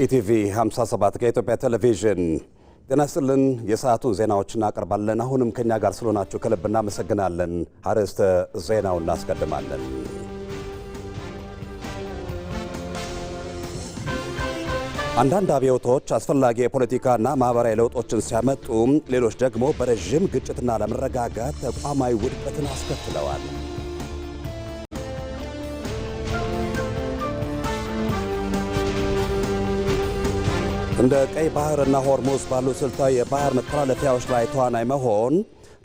ኢቲቪ 57 ከኢትዮጵያ ቴሌቪዥን ጤና ይስጥልን። የሰዓቱን ዜናዎችን እናቀርባለን። አሁንም ከኛ ጋር ስለሆናችሁ ከልብ እናመሰግናለን። አርዕስተ ዜናውን እናስቀድማለን። አንዳንድ አብዮቶች አስፈላጊ የፖለቲካና ማህበራዊ ለውጦችን ሲያመጡ፣ ሌሎች ደግሞ በረዥም ግጭትና ለመረጋጋት ተቋማዊ ውድቀትን አስከትለዋል። እንደ ቀይ ባህርና ሆርሙዝ ባሉ ስልታዊ የባህር መተላለፊያዎች ላይ ተዋናይ መሆን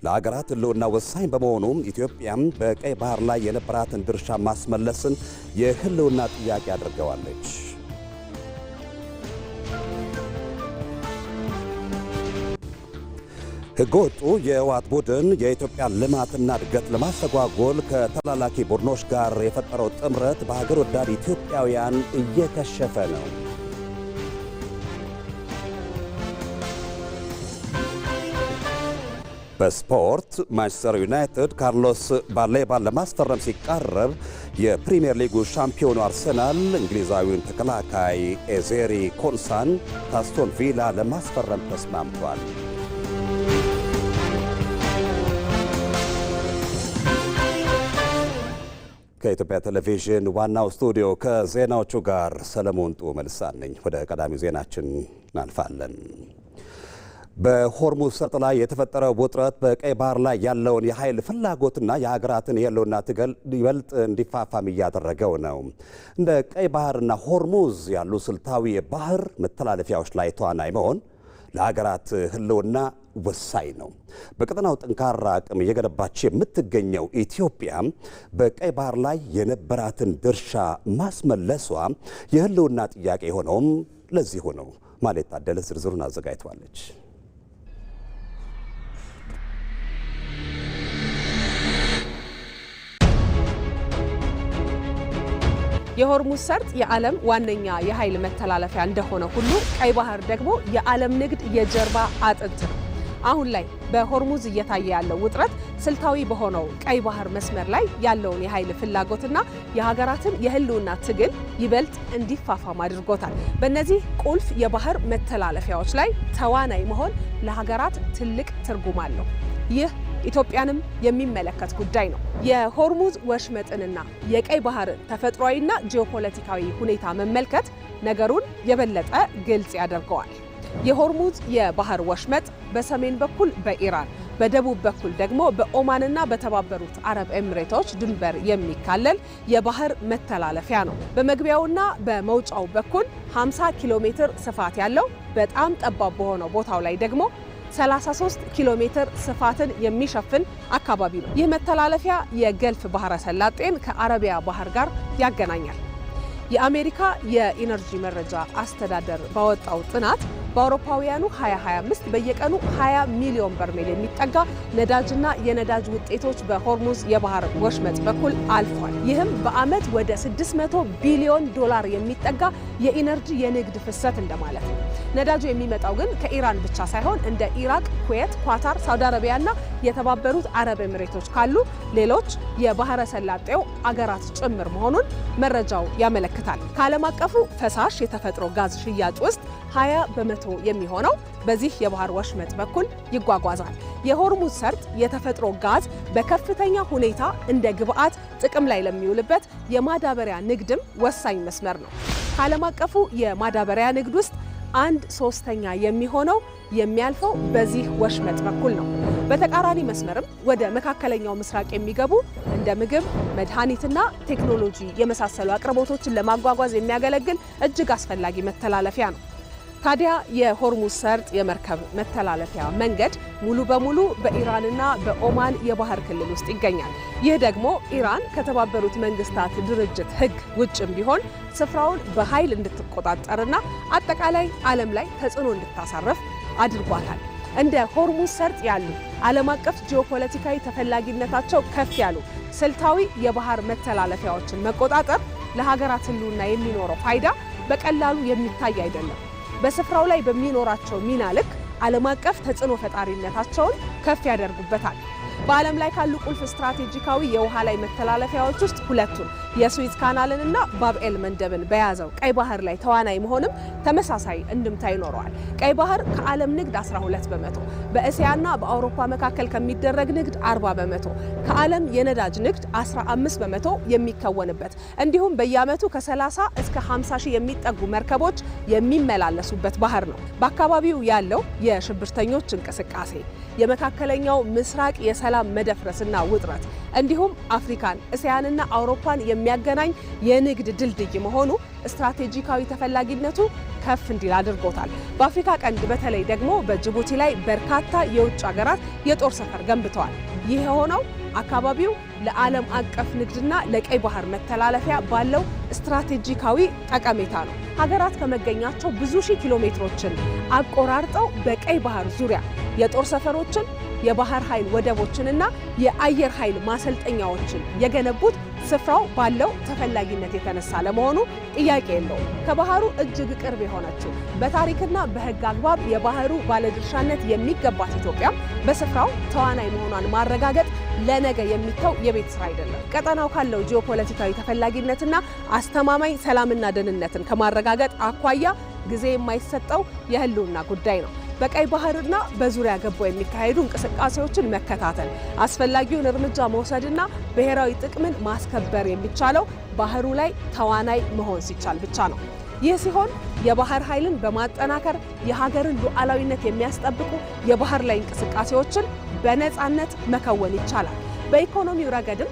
ለሀገራት ሕልውና ወሳኝ በመሆኑ ኢትዮጵያም በቀይ ባህር ላይ የነበራትን ድርሻ ማስመለስን የሕልውና ጥያቄ አድርገዋለች። ሕገወጡ የህወሓት ቡድን የኢትዮጵያን ልማትና እድገት ለማስተጓጎል ከተላላኪ ቡድኖች ጋር የፈጠረው ጥምረት በሀገር ወዳድ ኢትዮጵያውያን እየከሸፈ ነው። በስፖርት ማንቸስተር ዩናይትድ ካርሎስ ባሌባን ለማስፈረም ሲቃረብ የፕሪሚየር ሊጉ ሻምፒዮኑ አርሰናል እንግሊዛዊውን ተከላካይ ኤዜሪ ኮንሳን ከአስቶን ቪላ ለማስፈረም ተስማምቷል። ከኢትዮጵያ ቴሌቪዥን ዋናው ስቱዲዮ ከዜናዎቹ ጋር ሰለሞን መልሳን ነኝ። ወደ ቀዳሚው ዜናችን እናልፋለን። በሆርሙዝ ሰርጥ ላይ የተፈጠረው ውጥረት በቀይ ባህር ላይ ያለውን የኃይል ፍላጎትና የሀገራትን የሕልውና ትግል ይበልጥ እንዲፋፋም እያደረገው ነው። እንደ ቀይ ባህርና ሆርሙዝ ያሉ ስልታዊ የባህር መተላለፊያዎች ላይ ተዋናይ መሆን ለሀገራት ሕልውና ወሳኝ ነው። በቀጠናው ጠንካራ አቅም እየገነባች የምትገኘው ኢትዮጵያ በቀይ ባህር ላይ የነበራትን ድርሻ ማስመለሷ የሕልውና ጥያቄ የሆነውም ለዚሁ ነው። ማለት ታደለ ዝርዝሩን አዘጋጅቷለች። የሆርሙዝ ሰርጥ የዓለም ዋነኛ የኃይል መተላለፊያ እንደሆነ ሁሉ ቀይ ባህር ደግሞ የዓለም ንግድ የጀርባ አጥንት ነው። አሁን ላይ በሆርሙዝ እየታየ ያለው ውጥረት ስልታዊ በሆነው ቀይ ባህር መስመር ላይ ያለውን የኃይል ፍላጎትና የሀገራትን የሕልውና ትግል ይበልጥ እንዲፋፋም አድርጎታል። በእነዚህ ቁልፍ የባህር መተላለፊያዎች ላይ ተዋናይ መሆን ለሀገራት ትልቅ ትርጉም አለው። ይህ ኢትዮጵያንም የሚመለከት ጉዳይ ነው። የሆርሙዝ ወሽመጥንና የቀይ ባህር ተፈጥሯዊና ጂኦፖለቲካዊ ሁኔታ መመልከት ነገሩን የበለጠ ግልጽ ያደርገዋል። የሆርሙዝ የባህር ወሽመጥ በሰሜን በኩል በኢራን በደቡብ በኩል ደግሞ በኦማንና በተባበሩት አረብ ኤሚሬቶች ድንበር የሚካለል የባህር መተላለፊያ ነው። በመግቢያውና በመውጫው በኩል 50 ኪሎ ሜትር ስፋት ያለው በጣም ጠባብ በሆነው ቦታው ላይ ደግሞ 33 ኪሎ ሜትር ስፋትን የሚሸፍን አካባቢ ነው። ይህ መተላለፊያ የገልፍ ባህረ ሰላጤን ከአረቢያ ባህር ጋር ያገናኛል። የአሜሪካ የኢነርጂ መረጃ አስተዳደር ባወጣው ጥናት በአውሮፓውያኑ 2025 በየቀኑ 20 ሚሊዮን በርሜል የሚጠጋ ነዳጅና የነዳጅ ውጤቶች በሆርሙዝ የባህር ወሽመጥ በኩል አልፏል። ይህም በዓመት ወደ 600 ቢሊዮን ዶላር የሚጠጋ የኢነርጂ የንግድ ፍሰት እንደማለት ነው። ነዳጁ የሚመጣው ግን ከኢራን ብቻ ሳይሆን እንደ ኢራቅ፣ ኩዌት፣ ኳታር፣ ሳውዲ አረቢያና የተባበሩት አረብ ኤሚሬቶች ካሉ ሌሎች የባህረ ሰላጤው አገራት ጭምር መሆኑን መረጃው ያመለክታል። ከዓለም አቀፉ ፈሳሽ የተፈጥሮ ጋዝ ሽያጭ ውስጥ 20 በመቶ የሚሆነው በዚህ የባህር ወሽመጥ በኩል ይጓጓዛል። የሆርሙዝ ሰርጥ የተፈጥሮ ጋዝ በከፍተኛ ሁኔታ እንደ ግብዓት ጥቅም ላይ ለሚውልበት የማዳበሪያ ንግድም ወሳኝ መስመር ነው። ከዓለም አቀፉ የማዳበሪያ ንግድ ውስጥ 1/3 የሚሆነው የሚያልፈው በዚህ ወሽመጥ በኩል ነው። በተቃራኒ መስመርም ወደ መካከለኛው ምስራቅ የሚገቡ እንደ ምግብ፣ መድኃኒትና ቴክኖሎጂ የመሳሰሉ አቅርቦቶችን ለማጓጓዝ የሚያገለግል እጅግ አስፈላጊ መተላለፊያ ነው። ታዲያ የሆርሙዝ ሰርጥ የመርከብ መተላለፊያ መንገድ ሙሉ በሙሉ በኢራንና በኦማን የባህር ክልል ውስጥ ይገኛል። ይህ ደግሞ ኢራን ከተባበሩት መንግስታት ድርጅት ሕግ ውጭም ቢሆን ስፍራውን በኃይል እንድትቆጣጠርና አጠቃላይ ዓለም ላይ ተጽዕኖ እንድታሳርፍ አድርጓታል። እንደ ሆርሙዝ ሰርጥ ያሉ ዓለም አቀፍ ጂኦፖለቲካዊ ተፈላጊነታቸው ከፍ ያሉ ስልታዊ የባህር መተላለፊያዎችን መቆጣጠር ለሀገራት ሕልውና የሚኖረው ፋይዳ በቀላሉ የሚታይ አይደለም። በስፍራው ላይ በሚኖራቸው ሚና ልክ ዓለም አቀፍ ተጽዕኖ ፈጣሪነታቸውን ከፍ ያደርጉበታል። በዓለም ላይ ካሉ ቁልፍ ስትራቴጂካዊ የውሃ ላይ መተላለፊያዎች ውስጥ ሁለቱን የስዊዝ ካናልንና ባብኤል መንደብን በያዘው ቀይ ባህር ላይ ተዋናይ መሆንም ተመሳሳይ እንድምታ ይኖረዋል። ቀይ ባህር ከዓለም ንግድ 12 በመቶ፣ በእስያና በአውሮፓ መካከል ከሚደረግ ንግድ 40 በመቶ፣ ከዓለም የነዳጅ ንግድ 15 በመቶ የሚከወንበት እንዲሁም በየዓመቱ ከ30 እስከ 50 ሺህ የሚጠጉ መርከቦች የሚመላለሱበት ባህር ነው። በአካባቢው ያለው የሽብርተኞች እንቅስቃሴ፣ የመካከለኛው ምስራቅ የሰላም መደፍረስና ውጥረት እንዲሁም አፍሪካን፣ እስያንና አውሮፓን የሚያገናኝ የንግድ ድልድይ መሆኑ ስትራቴጂካዊ ተፈላጊነቱ ከፍ እንዲል አድርጎታል። በአፍሪካ ቀንድ በተለይ ደግሞ በጅቡቲ ላይ በርካታ የውጭ ሀገራት የጦር ሰፈር ገንብተዋል። ይህ የሆነው አካባቢው ለዓለም አቀፍ ንግድና ለቀይ ባህር መተላለፊያ ባለው ስትራቴጂካዊ ጠቀሜታ ነው። ሀገራት ከመገኛቸው ብዙ ሺህ ኪሎ ሜትሮችን አቆራርጠው በቀይ ባህር ዙሪያ የጦር ሰፈሮችን፣ የባህር ኃይል ወደቦችንና የአየር ኃይል ማሰልጠኛዎችን የገነቡት ስፍራው ባለው ተፈላጊነት የተነሳ ለመሆኑ ጥያቄ የለውም። ከባህሩ እጅግ ቅርብ የሆነችው በታሪክና በሕግ አግባብ የባህሩ ባለድርሻነት የሚገባት ኢትዮጵያ በስፍራው ተዋናይ መሆኗን ማረጋገጥ ለነገ የሚተው የቤት ስራ አይደለም። ቀጠናው ካለው ጂኦፖለቲካዊ ተፈላጊነትና አስተማማኝ ሰላምና ደህንነትን ከማረጋገጥ አኳያ ጊዜ የማይሰጠው የህልውና ጉዳይ ነው። በቀይ ባህርና በዙሪያ ገቦ የሚካሄዱ እንቅስቃሴዎችን መከታተል፣ አስፈላጊውን እርምጃ መውሰድና ብሔራዊ ጥቅምን ማስከበር የሚቻለው ባህሩ ላይ ተዋናይ መሆን ሲቻል ብቻ ነው። ይህ ሲሆን የባህር ኃይልን በማጠናከር የሀገርን ሉዓላዊነት የሚያስጠብቁ የባህር ላይ እንቅስቃሴዎችን በነፃነት መከወን ይቻላል። በኢኮኖሚው ረገድም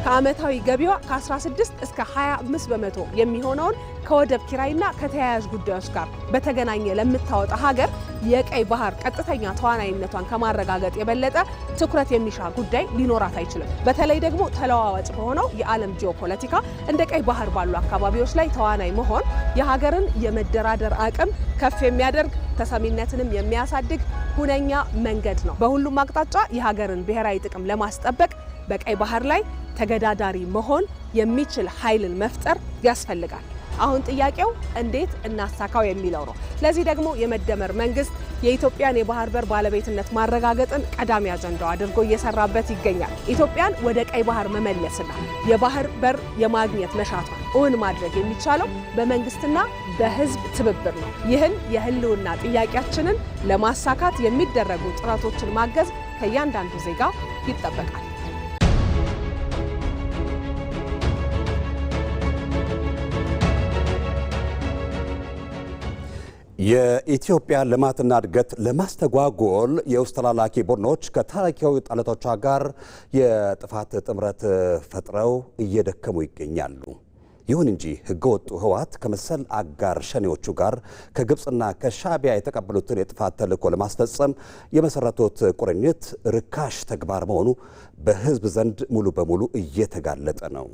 ከዓመታዊ ገቢዋ ከ16 እስከ 25 በመቶ የሚሆነውን ከወደብ ኪራይና ከተያያዥ ጉዳዮች ጋር በተገናኘ ለምታወጣ ሀገር የቀይ ባህር ቀጥተኛ ተዋናይነቷን ከማረጋገጥ የበለጠ ትኩረት የሚሻ ጉዳይ ሊኖራት አይችልም። በተለይ ደግሞ ተለዋዋጭ በሆነው የዓለም ጂኦፖለቲካ እንደ ቀይ ባህር ባሉ አካባቢዎች ላይ ተዋናይ መሆን የሀገርን የመደራደር አቅም ከፍ የሚያደርግ ተሰሚነትንም የሚያሳድግ ሁነኛ መንገድ ነው። በሁሉም አቅጣጫ የሀገርን ብሔራዊ ጥቅም ለማስጠበቅ በቀይ ባህር ላይ ተገዳዳሪ መሆን የሚችል ኃይልን መፍጠር ያስፈልጋል። አሁን ጥያቄው እንዴት እናሳካው የሚለው ነው። ለዚህ ደግሞ የመደመር መንግስት የኢትዮጵያን የባህር በር ባለቤትነት ማረጋገጥን ቀዳሚ አጀንዳው አድርጎ እየሰራበት ይገኛል። ኢትዮጵያን ወደ ቀይ ባህር መመለስና የባህር በር የማግኘት መሻቷን እውን ማድረግ የሚቻለው በመንግስትና በህዝብ ትብብር ነው። ይህን የህልውና ጥያቄያችንን ለማሳካት የሚደረጉ ጥረቶችን ማገዝ ከእያንዳንዱ ዜጋ ይጠበቃል። የኢትዮጵያ ልማትና እድገት ለማስተጓጎል የውስጥ ተላላኪ ቡድኖች ከታሪካዊ ጠላቶቿ ጋር የጥፋት ጥምረት ፈጥረው እየደከሙ ይገኛሉ። ይሁን እንጂ ህገወጡ ህወሓት ከመሰል አጋር ሸኔዎቹ ጋር ከግብፅና ከሻዕቢያ የተቀበሉትን የጥፋት ተልዕኮ ለማስፈጸም የመሰረቱት ቁርኝት ርካሽ ተግባር መሆኑ በህዝብ ዘንድ ሙሉ በሙሉ እየተጋለጠ ነው።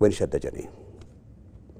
ወይንሸት ደጀኔ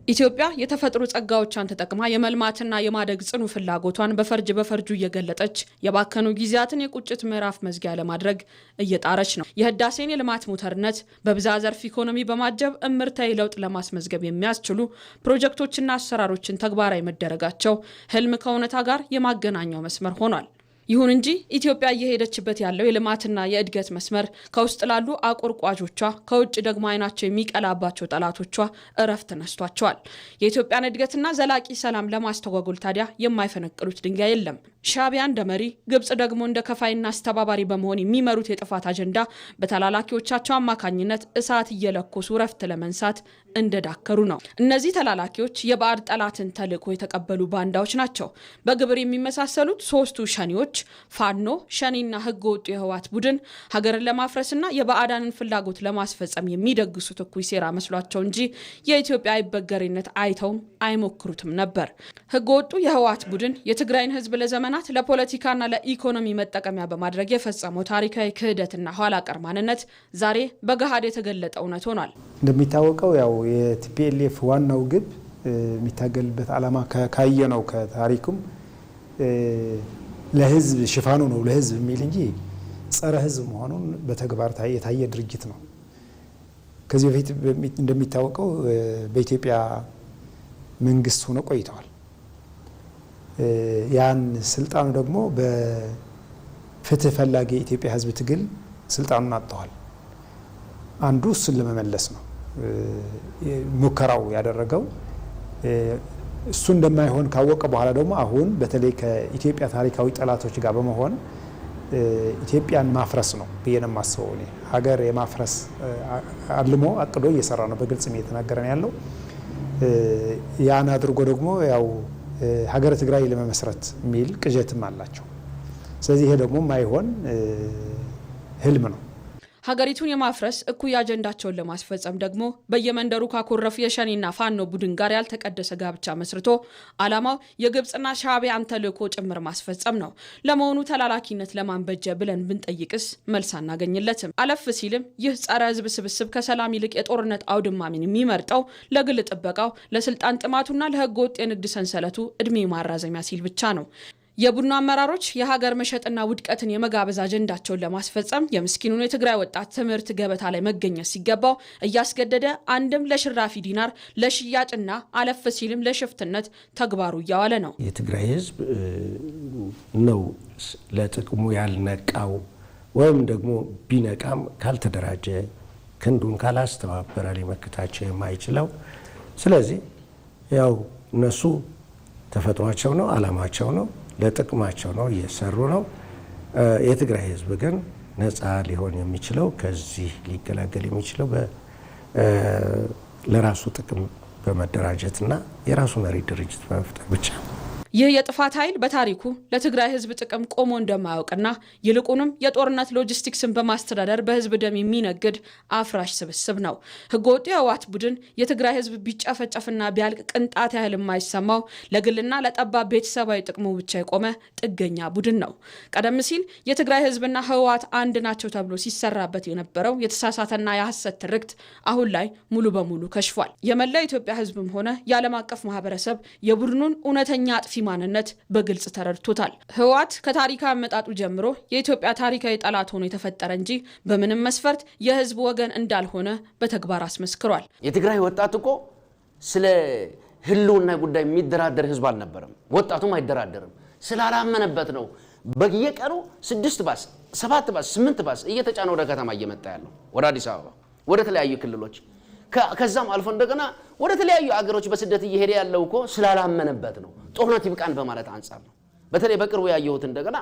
ኢትዮጵያ የተፈጥሮ ጸጋዎቿን ተጠቅማ የመልማትና የማደግ ጽኑ ፍላጎቷን በፈርጁ እየገለጠች የባከኑ ጊዜያትን የቁጭት ምዕራፍ መዝጊያ ለማድረግ እየጣረች ነው። የህዳሴን የልማት ሞተርነት በብዝሃ ዘርፍ ኢኮኖሚ በማጀብ እምርታዊ ለውጥ ለማስመዝገብ የሚያስችሉ ፕሮጀክቶችና አሰራሮችን ተግባራዊ መደረጋቸው ህልም ከእውነታ ጋር የማገናኛው መስመር ሆኗል። ይሁን እንጂ ኢትዮጵያ እየሄደችበት ያለው የልማትና የእድገት መስመር ከውስጥ ላሉ አቆርቋዦቿ ከውጭ ደግሞ አይናቸው የሚቀላባቸው ጠላቶቿ እረፍት ነስቷቸዋል። የኢትዮጵያን እድገትና ዘላቂ ሰላም ለማስተጓጎል ታዲያ የማይፈነቅሉት ድንጋይ የለም። ሻዕቢያ እንደ መሪ፣ ግብጽ ደግሞ እንደ ከፋይና አስተባባሪ በመሆን የሚመሩት የጥፋት አጀንዳ በተላላኪዎቻቸው አማካኝነት እሳት እየለኮሱ እረፍት ለመንሳት እንደዳከሩ ነው። እነዚህ ተላላኪዎች የባዕድ ጠላትን ተልዕኮ የተቀበሉ ባንዳዎች ናቸው። በግብር የሚመሳሰሉት ሶስቱ ሸኔዎች ፋኖ፣ ሸኔና ህገ ወጡ የህወሓት ቡድን ሀገርን ለማፍረስና የባዕዳንን ፍላጎት ለማስፈጸም የሚደግሱት እኩይ ሴራ መስሏቸው እንጂ የኢትዮጵያ አይበገሬነት አይተውም አይሞክሩትም ነበር። ህገ ወጡ የህወሓት ቡድን የትግራይን ህዝብ ለዘመናት ለፖለቲካና ለኢኮኖሚ መጠቀሚያ በማድረግ የፈጸመው ታሪካዊ ክህደትና ኋላ ቀር ማንነት ዛሬ በገሃድ የተገለጠ እውነት ሆኗል። እንደሚታወቀው ያው የቲፒኤልኤፍ ዋናው ግብ የሚታገልበት ዓላማ ካየነው ከታሪኩም ለህዝብ ሽፋኑ ነው ለህዝብ የሚል እንጂ ጸረ ህዝብ መሆኑን በተግባር የታየ ድርጅት ነው። ከዚህ በፊት እንደሚታወቀው በኢትዮጵያ መንግስት ሆኖ ቆይተዋል። ያን ስልጣኑ ደግሞ በፍትህ ፈላጊ የኢትዮጵያ ህዝብ ትግል ስልጣኑን አጥተዋል። አንዱ እሱን ለመመለስ ነው ሙከራው ያደረገው። እሱ እንደማይሆን ካወቀ በኋላ ደግሞ አሁን በተለይ ከኢትዮጵያ ታሪካዊ ጠላቶች ጋር በመሆን ኢትዮጵያን ማፍረስ ነው ብዬ ነው የማስበው። እኔ ሀገር የማፍረስ አልሞ አቅዶ እየሰራ ነው፣ በግልጽ እየተናገረ ነው ያለው። ያን አድርጎ ደግሞ ያው ሀገረ ትግራይ ለመመስረት የሚል ቅዠትም አላቸው። ስለዚህ ይሄ ደግሞ ማይሆን ህልም ነው። ሀገሪቱን የማፍረስ እኩይ አጀንዳቸውን ለማስፈጸም ደግሞ በየመንደሩ ካኮረፉ የሸኔና ፋኖ ቡድን ጋር ያልተቀደሰ ጋብቻ መስርቶ ዓላማው የግብጽና ሻዕቢያን ተልዕኮ ጭምር ማስፈጸም ነው። ለመሆኑ ተላላኪነት ለማን በጀ ብለን ብንጠይቅስ መልስ አናገኝለትም። አለፍ ሲልም ይህ ጸረ ህዝብ ስብስብ ከሰላም ይልቅ የጦርነት አውድማን የሚመርጠው ለግል ጥበቃው፣ ለስልጣን ጥማቱና ለህገ ወጥ የንግድ ሰንሰለቱ እድሜ ማራዘሚያ ሲል ብቻ ነው። የቡድኑ አመራሮች የሀገር መሸጥና ውድቀትን የመጋበዝ አጀንዳቸውን ለማስፈጸም የምስኪኑን የትግራይ ወጣት ትምህርት ገበታ ላይ መገኘት ሲገባው እያስገደደ አንድም ለሽራፊ ዲናር ለሽያጭና አለፍ ሲልም ለሽፍትነት ተግባሩ እያዋለ ነው። የትግራይ ህዝብ ነው ለጥቅሙ ያልነቃው፣ ወይም ደግሞ ቢነቃም ካልተደራጀ ክንዱን ካላስተባበረ ሊመክታቸው የማይችለው። ስለዚህ ያው እነሱ ተፈጥሯቸው ነው፣ አላማቸው ነው፣ ለጥቅማቸው ነው እየሰሩ ነው። የትግራይ ህዝብ ግን ነፃ ሊሆን የሚችለው ከዚህ ሊገላገል የሚችለው ለራሱ ጥቅም በመደራጀትና የራሱ መሪ ድርጅት በመፍጠር ብቻ ነው። ይህ የጥፋት ኃይል በታሪኩ ለትግራይ ህዝብ ጥቅም ቆሞ እንደማያውቅና ይልቁንም የጦርነት ሎጂስቲክስን በማስተዳደር በህዝብ ደም የሚነግድ አፍራሽ ስብስብ ነው። ህገወጡ የህወሓት ቡድን የትግራይ ህዝብ ቢጨፈጨፍና ቢያልቅ ቅንጣት ያህል የማይሰማው ለግልና ለጠባብ ቤተሰባዊ ጥቅሙ ብቻ የቆመ ጥገኛ ቡድን ነው። ቀደም ሲል የትግራይ ህዝብና ህወሓት አንድ ናቸው ተብሎ ሲሰራበት የነበረው የተሳሳተና የሐሰት ትርክት አሁን ላይ ሙሉ በሙሉ ከሽፏል። የመላው ኢትዮጵያ ህዝብም ሆነ የዓለም አቀፍ ማህበረሰብ የቡድኑን እውነተኛ አጥፊ ማንነት በግልጽ ተረድቶታል። ህወሓት ከታሪካዊ አመጣጡ ጀምሮ የኢትዮጵያ ታሪካዊ ጠላት ሆኖ የተፈጠረ እንጂ በምንም መስፈርት የህዝብ ወገን እንዳልሆነ በተግባር አስመስክሯል። የትግራይ ወጣት እኮ ስለ ህልውና ጉዳይ የሚደራደር ህዝብ አልነበረም። ወጣቱም አይደራደርም። ስላላመነበት ነው በየቀኑ 6 ባስ 7 ባስ 8 ባስ እየተጫነ ወደ ከተማ እየመጣ ያለው፣ ወደ አዲስ አበባ፣ ወደ ተለያዩ ክልሎች፣ ከዛም አልፎ እንደገና ወደ ተለያዩ አገሮች በስደት እየሄደ ያለው እኮ ስላላመነበት ነው። ጦርነት ይብቃን በማለት አንጻር ነው። በተለይ በቅርቡ ያየሁት እንደገና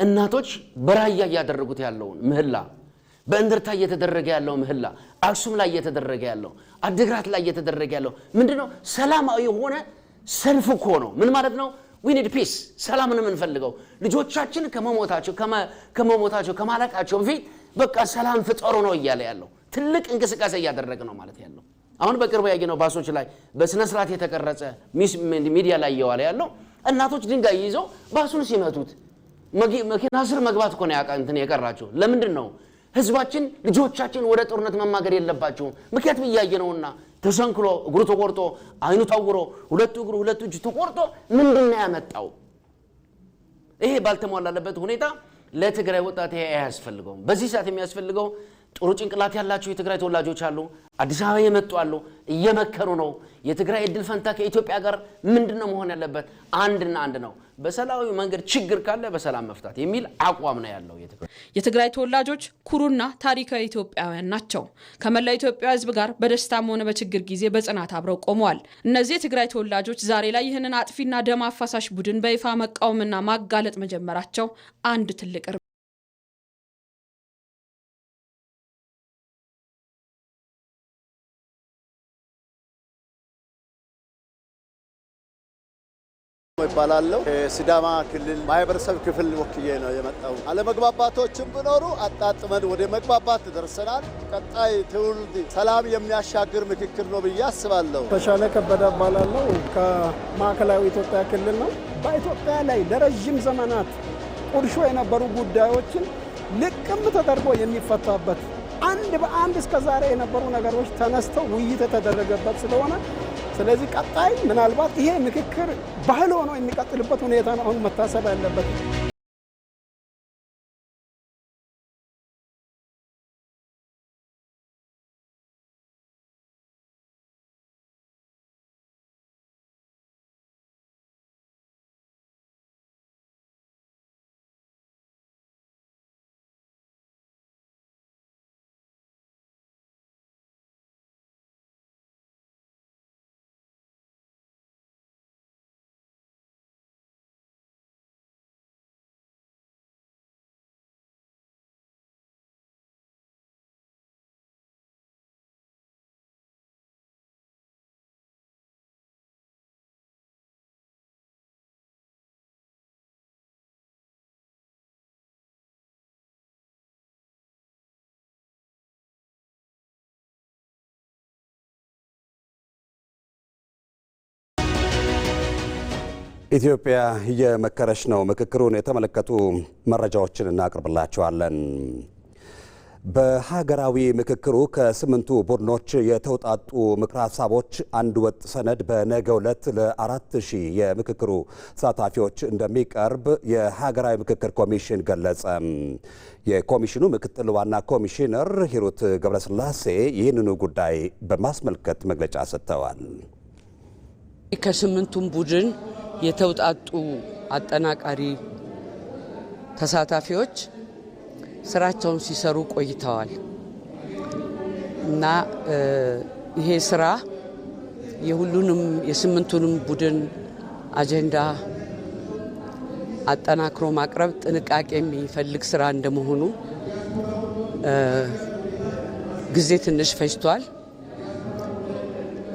እናቶች በራያ እያደረጉት ያለውን ምህላ፣ በእንድርታ እየተደረገ ያለው ምህላ፣ አክሱም ላይ እየተደረገ ያለው፣ አድግራት ላይ እየተደረገ ያለው ምንድነው? ሰላማዊ የሆነ ሰልፍ እኮ ነው። ምን ማለት ነው? we need peace፣ ሰላም ነው የምንፈልገው። ልጆቻችን ከመሞታቸው ከማለቃቸው በፊት በቃ ሰላም ፍጠሩ ነው እያለ ያለው ትልቅ እንቅስቃሴ እያደረገ ነው ማለት ያለው። አሁን በቅርቡ ያየነው ባሶች ላይ በስነ ስርዓት የተቀረጸ ሚዲያ ላይ እየዋለ ያለው እናቶች ድንጋይ ይዘው ባሱን ሲመቱት መኪና ስር መግባት እኮ ነው የቀራቸው። ለምንድን ነው? ህዝባችን ልጆቻችን ወደ ጦርነት መማገድ የለባቸውም። ምክንያቱም እያየነውና ተሰንክሎ እግሩ ተቆርጦ አይኑ ታውሮ ሁለቱ እግሩ ሁለቱ እጁ ተቆርጦ ምንድነው ያመጣው? ይሄ ባልተሟላለበት ሁኔታ ለትግራይ ወጣት ያስፈልገው። በዚህ ሰዓት የሚያስፈልገው ጥሩ ጭንቅላት ያላቸው የትግራይ ተወላጆች አሉ፣ አዲስ አበባ የመጡ አሉ፣ እየመከሩ ነው። የትግራይ እድል ፈንታ ከኢትዮጵያ ጋር ምንድነው መሆን ያለበት? አንድና አንድ ነው። በሰላማዊ መንገድ ችግር ካለ በሰላም መፍታት የሚል አቋም ነው ያለው። የትግራይ ተወላጆች ኩሩና ታሪካዊ ኢትዮጵያውያን ናቸው። ከመላው ኢትዮጵያ ህዝብ ጋር በደስታም ሆነ በችግር ጊዜ በጽናት አብረው ቆመዋል። እነዚህ የትግራይ ተወላጆች ዛሬ ላይ ይህንን አጥፊና ደም አፋሳሽ ቡድን በይፋ መቃወምና ማጋለጥ መጀመራቸው አንድ ትልቅ ይባላልው ሲዳማ ክልል ማህበረሰብ ክፍል ወክዬ ነው የመጣው። አለመግባባቶችም ቢኖሩ አጣጥመን ወደ መግባባት ደርሰናል። ቀጣይ ትውልድ ሰላም የሚያሻግር ምክክር ነው ብዬ አስባለሁ። ተሻለ ከበደ እባላለሁ። ከማዕከላዊ ኢትዮጵያ ክልል ነው። በኢትዮጵያ ላይ ለረጅም ዘመናት ቁርሾ የነበሩ ጉዳዮችን ልቅም ተደርጎ የሚፈታበት አንድ በአንድ እስከዛሬ የነበሩ ነገሮች ተነስተው ውይይት የተደረገበት ስለሆነ ስለዚህ ቀጣይ ምናልባት ይሄ ምክክር ባህል ሆኖ የሚቀጥልበት ሁኔታ ነው አሁን መታሰብ ያለበት። ኢትዮጵያ እየመከረች ነው። ምክክሩን የተመለከቱ መረጃዎችን እናቀርብላችኋለን። በሀገራዊ ምክክሩ ከ8ቱ ቡድኖች የተውጣጡ ምክረ ሀሳቦች አንድ ወጥ ሰነድ በነገው ዕለት ለ4000 የምክክሩ ተሳታፊዎች እንደሚቀርብ የሀገራዊ ምክክር ኮሚሽን ገለጸ። የኮሚሽኑ ምክትል ዋና ኮሚሽነር ሂሩት ገብረስላሴ ይህንኑ ጉዳይ በማስመልከት መግለጫ ሰጥተዋል። ከ8ቱም ቡድን የተውጣጡ አጠናቃሪ ተሳታፊዎች ስራቸውን ሲሰሩ ቆይተዋል እና ይሄ ስራ የሁሉንም የ8ቱንም ቡድን አጀንዳ አጠናክሮ ማቅረብ ጥንቃቄ የሚፈልግ ስራ እንደመሆኑ ጊዜ ትንሽ ፈጅቷል።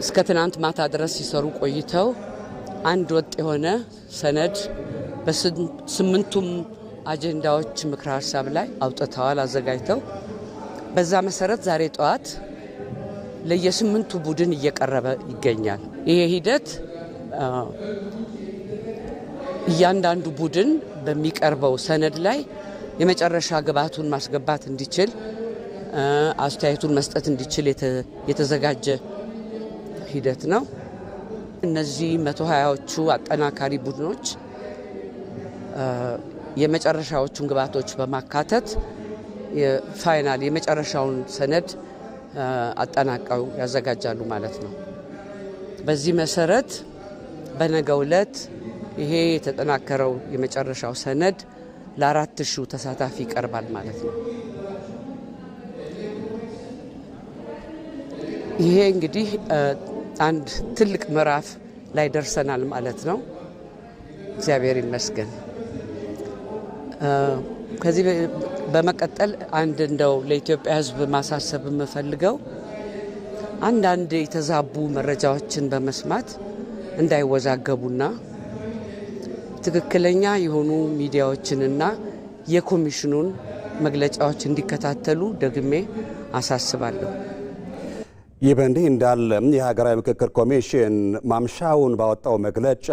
እስከ ትናንት ማታ ድረስ ሲሰሩ ቆይተው አንድ ወጥ የሆነ ሰነድ በ8ቱም አጀንዳዎች ምክረ ሀሳብ ላይ አውጥተዋል አዘጋጅተው። በዛ መሰረት ዛሬ ጠዋት ለየ8ቱ ቡድን እየቀረበ ይገኛል። ይሄ ሂደት እያንዳንዱ ቡድን በሚቀርበው ሰነድ ላይ የመጨረሻ ግብዓቱን ማስገባት እንዲችል፣ አስተያየቱን መስጠት እንዲችል የተዘጋጀ ሂደት ነው። እነዚህ 120ዎቹ አጠናካሪ ቡድኖች የመጨረሻዎቹን ግብዓቶች በማካተት የፋይናል የመጨረሻውን ሰነድ አጠናቀው ያዘጋጃሉ ማለት ነው። በዚህ መሰረት በነገው ዕለት ይሄ የተጠናከረው የመጨረሻው ሰነድ ለ4000 ተሳታፊ ይቀርባል ማለት ነው። ይሄ እንግዲህ አንድ ትልቅ ምዕራፍ ላይ ደርሰናል ማለት ነው። እግዚአብሔር ይመስገን። ከዚህ በመቀጠል አንድ እንደው ለኢትዮጵያ ሕዝብ ማሳሰብ የምፈልገው አንዳንድ የተዛቡ መረጃዎችን በመስማት እንዳይወዛገቡና ትክክለኛ የሆኑ ሚዲያዎችንና የኮሚሽኑን መግለጫዎች እንዲከታተሉ ደግሜ አሳስባለሁ። ይህ በእንዲህ እንዳለ የሀገራዊ ምክክር ኮሚሽን ማምሻውን ባወጣው መግለጫ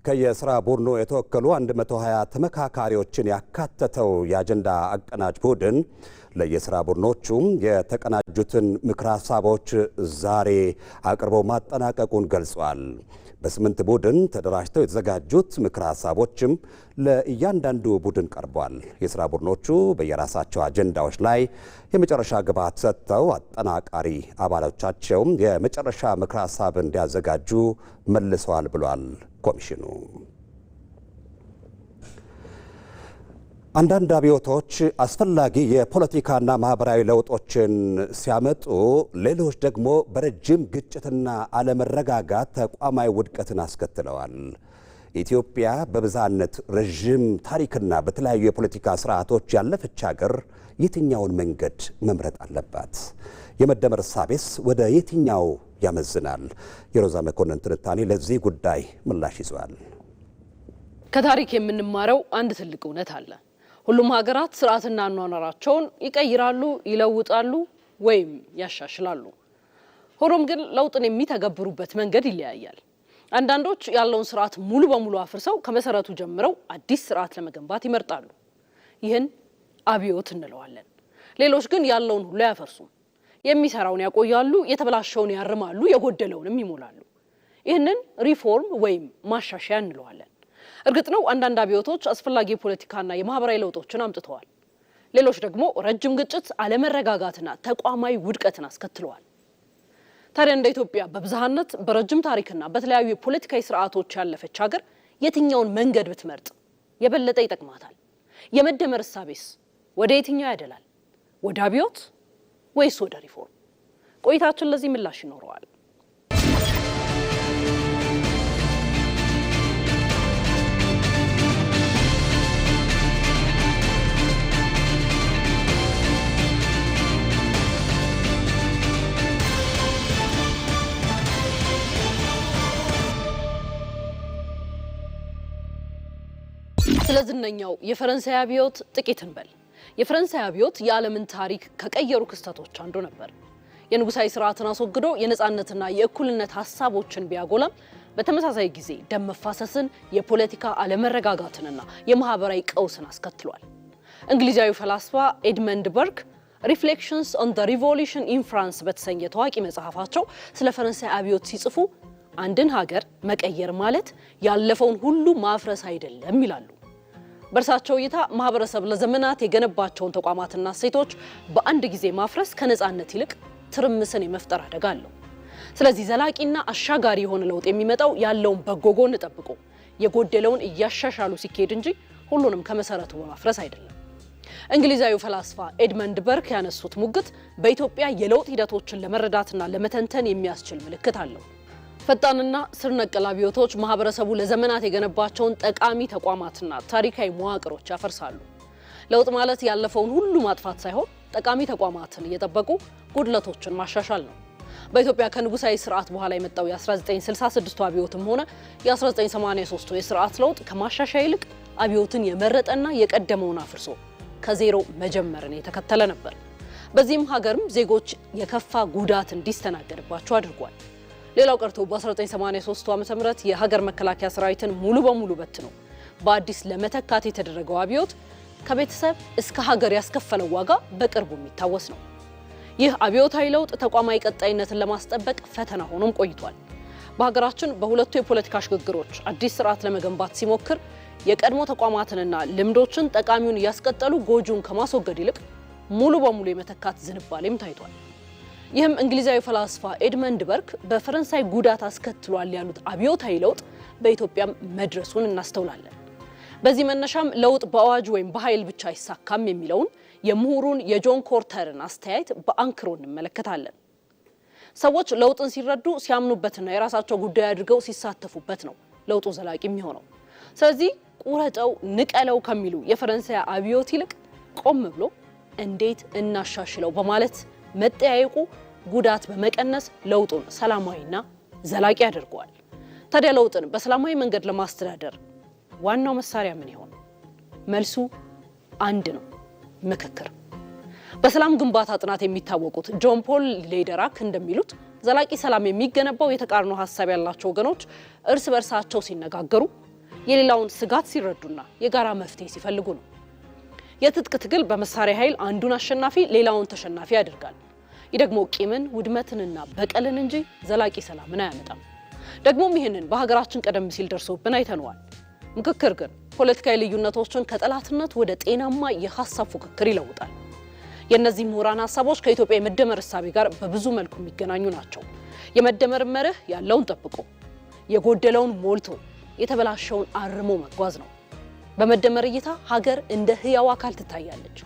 ከየስራ ቡድኑ የተወከሉ 120 ተመካካሪዎችን ያካተተው የአጀንዳ አቀናጅ ቡድን ለየስራ ቡድኖቹ የተቀናጁትን ምክረ ሀሳቦች ዛሬ አቅርበው ማጠናቀቁን ገልጿል። በ8 ቡድን ተደራጅተው የተዘጋጁት ምክረ ሀሳቦችም ለእያንዳንዱ ቡድን ቀርቧል። የስራ ቡድኖቹ በየራሳቸው አጀንዳዎች ላይ የመጨረሻ ግብዓት ሰጥተው አጠናቃሪ አባሎቻቸው የመጨረሻ ምክረ ሀሳብ እንዲያዘጋጁ መልሰዋል ብሏል ኮሚሽኑ። አንዳንድ አብዮቶች አስፈላጊ የፖለቲካና ማህበራዊ ለውጦችን ሲያመጡ፣ ሌሎች ደግሞ በረጅም ግጭትና አለመረጋጋት ተቋማዊ ውድቀትን አስከትለዋል። ኢትዮጵያ በብዝሃነት ረዥም ታሪክና በተለያዩ የፖለቲካ ስርዓቶች ያለፈች ሀገር የትኛውን መንገድ መምረጥ አለባት? የመደመር እሳቤስ ወደ የትኛው ያመዝናል? የሮዛ መኮንን ትንታኔ ለዚህ ጉዳይ ምላሽ ይዟል። ከታሪክ የምንማረው አንድ ትልቅ እውነት አለ። ሁሉም ሀገራት ስርዓትና አኗኗራቸውን ይቀይራሉ፣ ይለውጣሉ ወይም ያሻሽላሉ። ሆኖም ግን ለውጥን የሚተገብሩበት መንገድ ይለያያል። አንዳንዶች ያለውን ስርዓት ሙሉ በሙሉ አፍርሰው ከመሰረቱ ጀምረው አዲስ ስርዓት ለመገንባት ይመርጣሉ። ይህን አብዮት እንለዋለን። ሌሎች ግን ያለውን ሁሉ አያፈርሱም። የሚሰራውን ያቆያሉ፣ የተበላሸውን ያርማሉ፣ የጎደለውንም ይሞላሉ። ይህንን ሪፎርም ወይም ማሻሻያ እንለዋለን። እርግጥ ነው አንዳንድ አብዮቶች አስፈላጊ የፖለቲካና የማህበራዊ ለውጦችን አምጥተዋል። ሌሎች ደግሞ ረጅም ግጭት፣ አለመረጋጋትና ተቋማዊ ውድቀትን አስከትለዋል። ታዲያ እንደ ኢትዮጵያ በብዝሃነት በረጅም ታሪክና በተለያዩ የፖለቲካዊ ስርዓቶች ያለፈች ሀገር የትኛውን መንገድ ብትመርጥ የበለጠ ይጠቅማታል? የመደመር እሳቤስ ወደ የትኛው ያደላል? ወደ አብዮት ወይስ ወደ ሪፎርም? ቆይታችን ለዚህ ምላሽ ይኖረዋል። ስለዝነኛው የፈረንሳይ አብዮት ጥቂት እንበል። የፈረንሳይ አብዮት የዓለምን ታሪክ ከቀየሩ ክስተቶች አንዱ ነበር። የንጉሳዊ ስርዓትን አስወግዶ የነጻነትና የእኩልነት ሐሳቦችን ቢያጎላም በተመሳሳይ ጊዜ ደም መፋሰስን፣ የፖለቲካ አለመረጋጋትንና የማህበራዊ ቀውስን አስከትሏል። እንግሊዛዊ ፈላስፋ ኤድመንድ በርክ ሪፍሌክሽንስ ኦን ዘ ሪቮሉሽን ኢን ፍራንስ በተሰኘ ታዋቂ መጽሐፋቸው ስለ ፈረንሳይ አብዮት ሲጽፉ አንድን ሀገር መቀየር ማለት ያለፈውን ሁሉ ማፍረስ አይደለም ይላሉ። በእርሳቸው እይታ ማህበረሰብ ለዘመናት የገነባቸውን ተቋማትና እሴቶች በአንድ ጊዜ ማፍረስ ከነጻነት ይልቅ ትርምስን የመፍጠር አደጋ አለው። ስለዚህ ዘላቂና አሻጋሪ የሆነ ለውጥ የሚመጣው ያለውን በጎ ጎን ጠብቆ የጎደለውን እያሻሻሉ ሲኬድ እንጂ ሁሉንም ከመሰረቱ በማፍረስ አይደለም። እንግሊዛዊው ፈላስፋ ኤድመንድ በርክ ያነሱት ሙግት በኢትዮጵያ የለውጥ ሂደቶችን ለመረዳትና ለመተንተን የሚያስችል ምልክት አለው። ፈጣንና ስር ነቀል አብዮቶች ማህበረሰቡ ለዘመናት የገነባቸውን ጠቃሚ ተቋማትና ታሪካዊ መዋቅሮች ያፈርሳሉ። ለውጥ ማለት ያለፈውን ሁሉ ማጥፋት ሳይሆን ጠቃሚ ተቋማትን እየጠበቁ ጉድለቶችን ማሻሻል ነው። በኢትዮጵያ ከንጉሳዊ ስርዓት በኋላ የመጣው የ1966 አብዮትም ሆነ የ1983 የስርዓት ለውጥ ከማሻሻያ ይልቅ አብዮትን የመረጠና የቀደመውን አፍርሶ ከዜሮ መጀመርን የተከተለ ነበር። በዚህም ሀገርም ዜጎች የከፋ ጉዳት እንዲስተናገድባቸው አድርጓል። ሌላው ቀርቶ በ1983 ዓ.ም የሀገር መከላከያ ሰራዊትን ሙሉ በሙሉ በትኖ በአዲስ ለመተካት የተደረገው አብዮት ከቤተሰብ እስከ ሀገር ያስከፈለው ዋጋ በቅርቡ የሚታወስ ነው። ይህ አብዮታዊ ለውጥ ተቋማዊ ቀጣይነትን ለማስጠበቅ ፈተና ሆኖም ቆይቷል። በሀገራችን በሁለቱ የፖለቲካ ሽግግሮች አዲስ ስርዓት ለመገንባት ሲሞክር የቀድሞ ተቋማትንና ልምዶችን ጠቃሚውን እያስቀጠሉ ጎጂውን ከማስወገድ ይልቅ ሙሉ በሙሉ የመተካት ዝንባሌም ታይቷል። ይህም እንግሊዛዊ ፈላስፋ ኤድመንድ በርክ በፈረንሳይ ጉዳት አስከትሏል ያሉት አብዮታዊ ለውጥ በኢትዮጵያም መድረሱን እናስተውላለን። በዚህ መነሻም ለውጥ በአዋጅ ወይም በኃይል ብቻ አይሳካም የሚለውን የምሁሩን የጆን ኮርተርን አስተያየት በአንክሮ እንመለከታለን። ሰዎች ለውጥን ሲረዱ ሲያምኑበትና የራሳቸው ጉዳይ አድርገው ሲሳተፉበት ነው ለውጡ ዘላቂ የሚሆነው። ስለዚህ ቁረጠው ንቀለው ከሚሉ የፈረንሳይ አብዮት ይልቅ ቆም ብሎ እንዴት እናሻሽለው በማለት መጠያየቁ ጉዳት በመቀነስ ለውጡን ሰላማዊና ዘላቂ ያደርገዋል። ታዲያ ለውጥን በሰላማዊ መንገድ ለማስተዳደር ዋናው መሳሪያ ምን ይሆን? መልሱ አንድ ነው፣ ምክክር። በሰላም ግንባታ ጥናት የሚታወቁት ጆን ፖል ሌደራክ እንደሚሉት ዘላቂ ሰላም የሚገነባው የተቃርኖ ሀሳብ ያላቸው ወገኖች እርስ በርሳቸው ሲነጋገሩ፣ የሌላውን ስጋት ሲረዱና የጋራ መፍትሄ ሲፈልጉ ነው። የትጥቅ ትግል በመሳሪያ ኃይል አንዱን አሸናፊ ሌላውን ተሸናፊ ያደርጋል። ይህ ደግሞ ቂምን፣ ውድመትንና በቀልን እንጂ ዘላቂ ሰላምን አያመጣም። ደግሞም ይህንን በሀገራችን ቀደም ሲል ደርሶብን አይተነዋል። ምክክር ግን ፖለቲካዊ ልዩነቶችን ከጠላትነት ወደ ጤናማ የሀሳብ ፉክክር ይለውጣል። የእነዚህ ምሁራን ሀሳቦች ከኢትዮጵያ የመደመር እሳቤ ጋር በብዙ መልኩ የሚገናኙ ናቸው። የመደመር መርህ ያለውን ጠብቆ የጎደለውን ሞልቶ የተበላሸውን አርሞ መጓዝ ነው። በመደመር እይታ ሀገር እንደ ህያው አካል ትታያለች።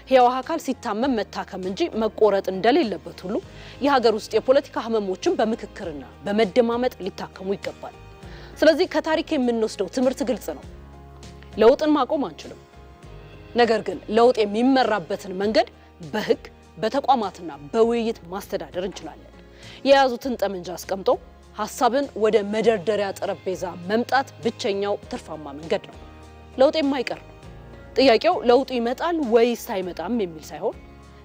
ህያው አካል ሲታመም መታከም እንጂ መቆረጥ እንደሌለበት ሁሉ የሀገር ውስጥ የፖለቲካ ህመሞችን በምክክርና በመደማመጥ ሊታከሙ ይገባል። ስለዚህ ከታሪክ የምንወስደው ትምህርት ግልጽ ነው። ለውጥን ማቆም አንችልም። ነገር ግን ለውጥ የሚመራበትን መንገድ በህግ በተቋማትና በውይይት ማስተዳደር እንችላለን። የያዙትን ጠመንጃ አስቀምጦ ሀሳብን ወደ መደርደሪያ ጠረጴዛ መምጣት ብቸኛው ትርፋማ መንገድ ነው። ለውጥ የማይቀር ነው። ጥያቄው ለውጡ ይመጣል ወይስ አይመጣም የሚል ሳይሆን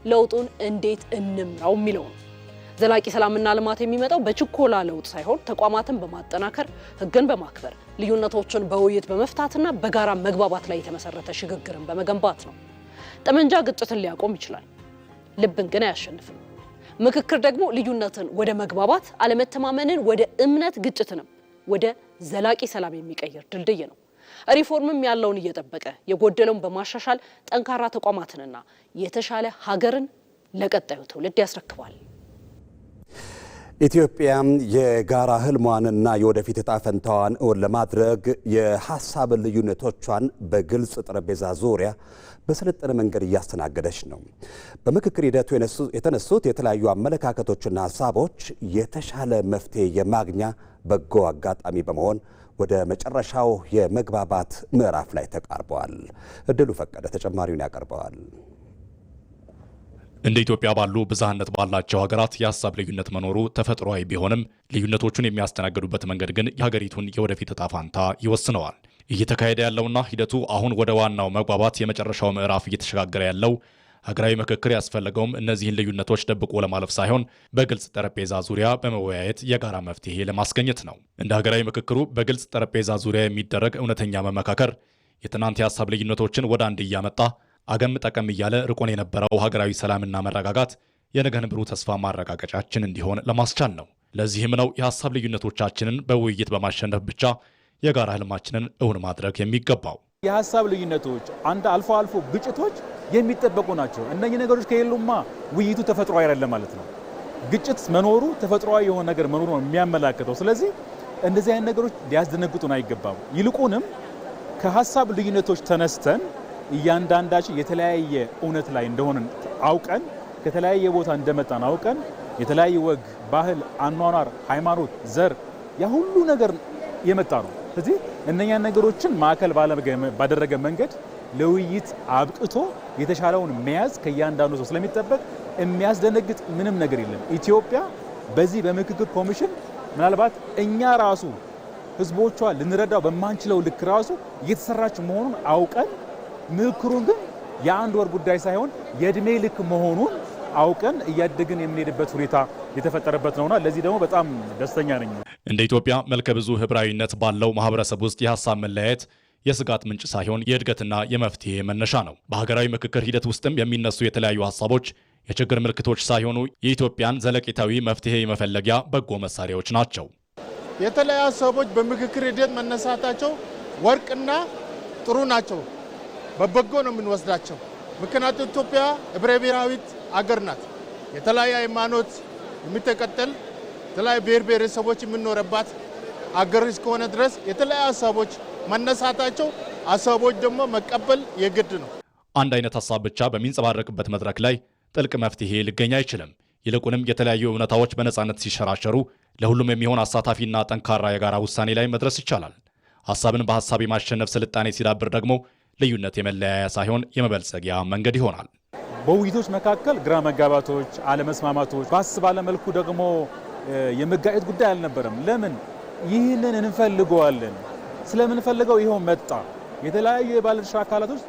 ለውጡን እንዴት እንምራው የሚለው ነው። ዘላቂ ሰላምና ልማት የሚመጣው በችኮላ ለውጥ ሳይሆን ተቋማትን በማጠናከር ህግን በማክበር ልዩነቶችን በውይይት በመፍታትና በጋራ መግባባት ላይ የተመሰረተ ሽግግርን በመገንባት ነው። ጠመንጃ ግጭትን ሊያቆም ይችላል፣ ልብን ግን አያሸንፍም። ምክክር ደግሞ ልዩነትን ወደ መግባባት፣ አለመተማመንን ወደ እምነት፣ ግጭትንም ወደ ዘላቂ ሰላም የሚቀይር ድልድይ ነው። ሪፎርምም ያለውን እየጠበቀ የጎደለውን በማሻሻል ጠንካራ ተቋማትንና የተሻለ ሀገርን ለቀጣዩ ትውልድ ያስረክባል። ኢትዮጵያ የጋራ ህልሟንና የወደፊት ዕጣ ፈንታዋን እውን ለማድረግ የሀሳብ ልዩነቶቿን በግልጽ ጠረጴዛ ዙሪያ በሰለጠነ መንገድ እያስተናገደች ነው። በምክክር ሂደቱ የተነሱት የተለያዩ አመለካከቶችና ሀሳቦች የተሻለ መፍትሄ የማግኛ በጎ አጋጣሚ በመሆን ወደ መጨረሻው የመግባባት ምዕራፍ ላይ ተቃርበዋል። እድሉ ፈቀደ ተጨማሪውን ያቀርበዋል። እንደ ኢትዮጵያ ባሉ ብዝሃነት ባላቸው ሀገራት የሀሳብ ልዩነት መኖሩ ተፈጥሯዊ ቢሆንም ልዩነቶቹን የሚያስተናግዱበት መንገድ ግን የሀገሪቱን የወደፊት ዕጣ ፈንታ ይወስነዋል። እየተካሄደ ያለውና ሂደቱ አሁን ወደ ዋናው መግባባት የመጨረሻው ምዕራፍ እየተሸጋገረ ያለው ሀገራዊ ምክክር ያስፈለገውም እነዚህን ልዩነቶች ደብቆ ለማለፍ ሳይሆን በግልጽ ጠረጴዛ ዙሪያ በመወያየት የጋራ መፍትሄ ለማስገኘት ነው። እንደ ሀገራዊ ምክክሩ በግልጽ ጠረጴዛ ዙሪያ የሚደረግ እውነተኛ መመካከር የትናንት የሀሳብ ልዩነቶችን ወደ አንድ እያመጣ አገም ጠቀም እያለ ርቆን የነበረው ሀገራዊ ሰላምና መረጋጋት የነገን ብሩህ ተስፋ ማረጋገጫችን እንዲሆን ለማስቻል ነው። ለዚህም ነው የሀሳብ ልዩነቶቻችንን በውይይት በማሸነፍ ብቻ የጋራ ህልማችንን እውን ማድረግ የሚገባው። የሀሳብ ልዩነቶች አንድ አልፎ አልፎ ግጭቶች የሚጠበቁ ናቸው። እነኚህ ነገሮች ከሌሉማ ውይይቱ ተፈጥሯዊ አይደለም ማለት ነው። ግጭት መኖሩ ተፈጥሯዊ የሆነ ነገር መኖሩ ነው የሚያመላክተው። ስለዚህ እንደዚህ አይነት ነገሮች ሊያስደነግጡን አይገባም። ይልቁንም ከሀሳብ ልዩነቶች ተነስተን እያንዳንዳችን የተለያየ እውነት ላይ እንደሆነን አውቀን ከተለያየ ቦታ እንደመጣን አውቀን የተለያየ ወግ፣ ባህል፣ አኗኗር፣ ሃይማኖት፣ ዘር ያ ሁሉ ነገር የመጣ ነው። ስለዚህ እነኛን ነገሮችን ማዕከል ባደረገ መንገድ ለውይይት አብቅቶ የተሻለውን መያዝ ከእያንዳንዱ ሰው ስለሚጠበቅ የሚያስደነግጥ ምንም ነገር የለም። ኢትዮጵያ በዚህ በምክክር ኮሚሽን ምናልባት እኛ ራሱ ህዝቦቿ ልንረዳው በማንችለው ልክ ራሱ እየተሰራች መሆኑን አውቀን ምክክሩን ግን የአንድ ወር ጉዳይ ሳይሆን የእድሜ ልክ መሆኑን አውቀን እያደግን የምንሄድበት ሁኔታ የተፈጠረበት ነውና ለዚህ ደግሞ በጣም ደስተኛ ነኝ። እንደ ኢትዮጵያ መልከ ብዙ ህብራዊነት ባለው ማህበረሰብ ውስጥ የሀሳብ መለያየት የስጋት ምንጭ ሳይሆን የእድገትና የመፍትሄ መነሻ ነው። በሀገራዊ ምክክር ሂደት ውስጥም የሚነሱ የተለያዩ ሀሳቦች የችግር ምልክቶች ሳይሆኑ የኢትዮጵያን ዘለቄታዊ መፍትሄ የመፈለጊያ በጎ መሳሪያዎች ናቸው። የተለያዩ ሀሳቦች በምክክር ሂደት መነሳታቸው ወርቅና ጥሩ ናቸው። በበጎ ነው የምንወስዳቸው። ምክንያቱም ኢትዮጵያ ህብረ ብሔራዊት አገር ናት። የተለያየ ሃይማኖት የሚተከተል የተለያዩ ብሔር ብሔረሰቦች የምንኖርባት አገር እስከሆነ ድረስ የተለያዩ ሀሳቦች መነሳታቸው ሀሳቦች ደግሞ መቀበል የግድ ነው። አንድ አይነት ሀሳብ ብቻ በሚንጸባረቅበት መድረክ ላይ ጥልቅ መፍትሄ ሊገኝ አይችልም። ይልቁንም የተለያዩ እውነታዎች በነፃነት ሲሸራሸሩ ለሁሉም የሚሆን አሳታፊና ጠንካራ የጋራ ውሳኔ ላይ መድረስ ይቻላል። ሀሳብን በሀሳብ የማሸነፍ ስልጣኔ ሲዳብር ደግሞ ልዩነት የመለያያ ሳይሆን የመበልጸጊያ መንገድ ይሆናል። በውይይቶች መካከል ግራ መጋባቶች፣ አለመስማማቶች ባስ ባለ መልኩ ደግሞ የመጋጨት ጉዳይ አልነበረም። ለምን ይህንን እንፈልገዋለን፣ ስለምንፈልገው ይኸው መጣ። የተለያዩ የባለድርሻ አካላቶች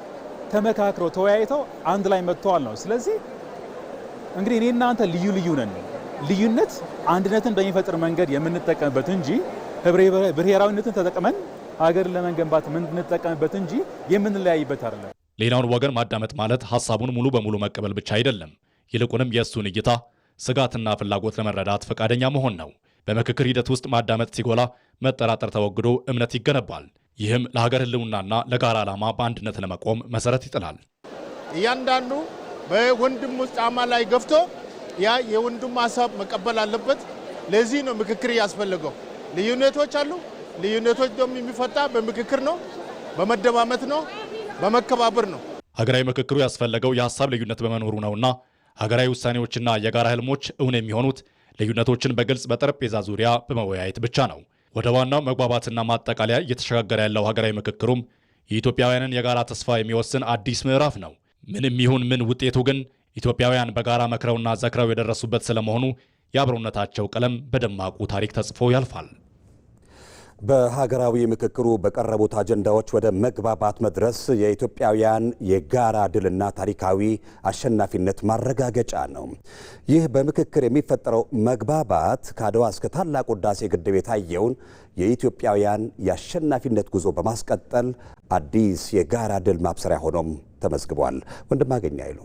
ተመካክረው ተወያይተው አንድ ላይ መጥተዋል ነው። ስለዚህ እንግዲህ እኔ እናንተ ልዩ ነን። ልዩነት አንድነትን በሚፈጥር መንገድ የምንጠቀምበት እንጂ ህብረ ብሔራዊነትን ተጠቅመን ሀገርን ለመገንባት የምንጠቀምበት እንጂ የምንለያይበት አይደለም። ሌላውን ወገን ማዳመጥ ማለት ሀሳቡን ሙሉ በሙሉ መቀበል ብቻ አይደለም። ይልቁንም የእሱን እይታ፣ ስጋትና ፍላጎት ለመረዳት ፈቃደኛ መሆን ነው። በምክክር ሂደት ውስጥ ማዳመጥ ሲጎላ መጠራጠር ተወግዶ እምነት ይገነባል። ይህም ለሀገር ህልውናና ለጋራ ዓላማ በአንድነት ለመቆም መሰረት ይጥላል። እያንዳንዱ በወንድሙ ጫማ ላይ ገፍቶ ያ የወንድሙ ሀሳብ መቀበል አለበት። ለዚህ ነው ምክክር ያስፈልገው። ልዩነቶች አሉ። ልዩነቶች ደግሞ የሚፈታ በምክክር ነው፣ በመደማመጥ ነው፣ በመከባበር ነው። ሀገራዊ ምክክሩ ያስፈለገው የሀሳብ ልዩነት በመኖሩ ነውና ሀገራዊ ውሳኔዎችና የጋራ ህልሞች እውን የሚሆኑት ልዩነቶችን በግልጽ በጠረጴዛ ዙሪያ በመወያየት ብቻ ነው። ወደ ዋናው መግባባትና ማጠቃለያ እየተሸጋገረ ያለው ሀገራዊ ምክክሩም የኢትዮጵያውያንን የጋራ ተስፋ የሚወስን አዲስ ምዕራፍ ነው። ምንም ይሁን ምን ውጤቱ ግን ኢትዮጵያውያን በጋራ መክረውና ዘክረው የደረሱበት ስለመሆኑ የአብሮነታቸው ቀለም በደማቁ ታሪክ ተጽፎ ያልፋል። በሀገራዊ ምክክሩ በቀረቡት አጀንዳዎች ወደ መግባባት መድረስ የኢትዮጵያውያን የጋራ ድልና ታሪካዊ አሸናፊነት ማረጋገጫ ነው። ይህ በምክክር የሚፈጠረው መግባባት ከአድዋ እስከ ታላቁ ህዳሴ ግድብ የታየውን የኢትዮጵያውያን የአሸናፊነት ጉዞ በማስቀጠል አዲስ የጋራ ድል ማብሰሪያ ሆኖም ተመዝግቧል። ወንድማገኝ አይሉ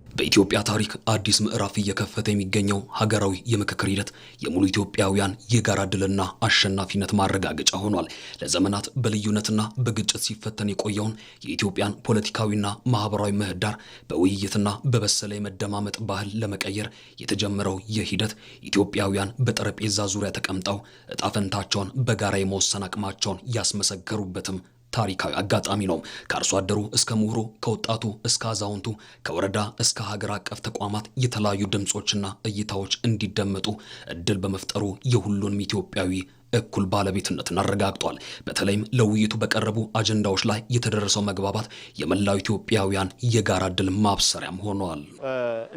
በኢትዮጵያ ታሪክ አዲስ ምዕራፍ እየከፈተ የሚገኘው ሀገራዊ የምክክር ሂደት የሙሉ ኢትዮጵያውያን የጋራ ድልና አሸናፊነት ማረጋገጫ ሆኗል። ለዘመናት በልዩነትና በግጭት ሲፈተን የቆየውን የኢትዮጵያን ፖለቲካዊና ማህበራዊ ምህዳር በውይይትና በበሰለ የመደማመጥ ባህል ለመቀየር የተጀመረው ይህ ሂደት ኢትዮጵያውያን በጠረጴዛ ዙሪያ ተቀምጠው እጣ ፈንታቸውን በጋራ የመወሰን አቅማቸውን ያስመሰከሩበትም ታሪካዊ አጋጣሚ ነው። ከአርሶ አደሩ እስከ ምሁሩ፣ ከወጣቱ እስከ አዛውንቱ፣ ከወረዳ እስከ ሀገር አቀፍ ተቋማት የተለያዩ ድምጾችና እይታዎች እንዲደመጡ እድል በመፍጠሩ የሁሉንም ኢትዮጵያዊ እኩል ባለቤትነትን አረጋግጧል። በተለይም ለውይይቱ በቀረቡ አጀንዳዎች ላይ የተደረሰው መግባባት የመላው ኢትዮጵያውያን የጋራ ድል ማብሰሪያም ሆኗል።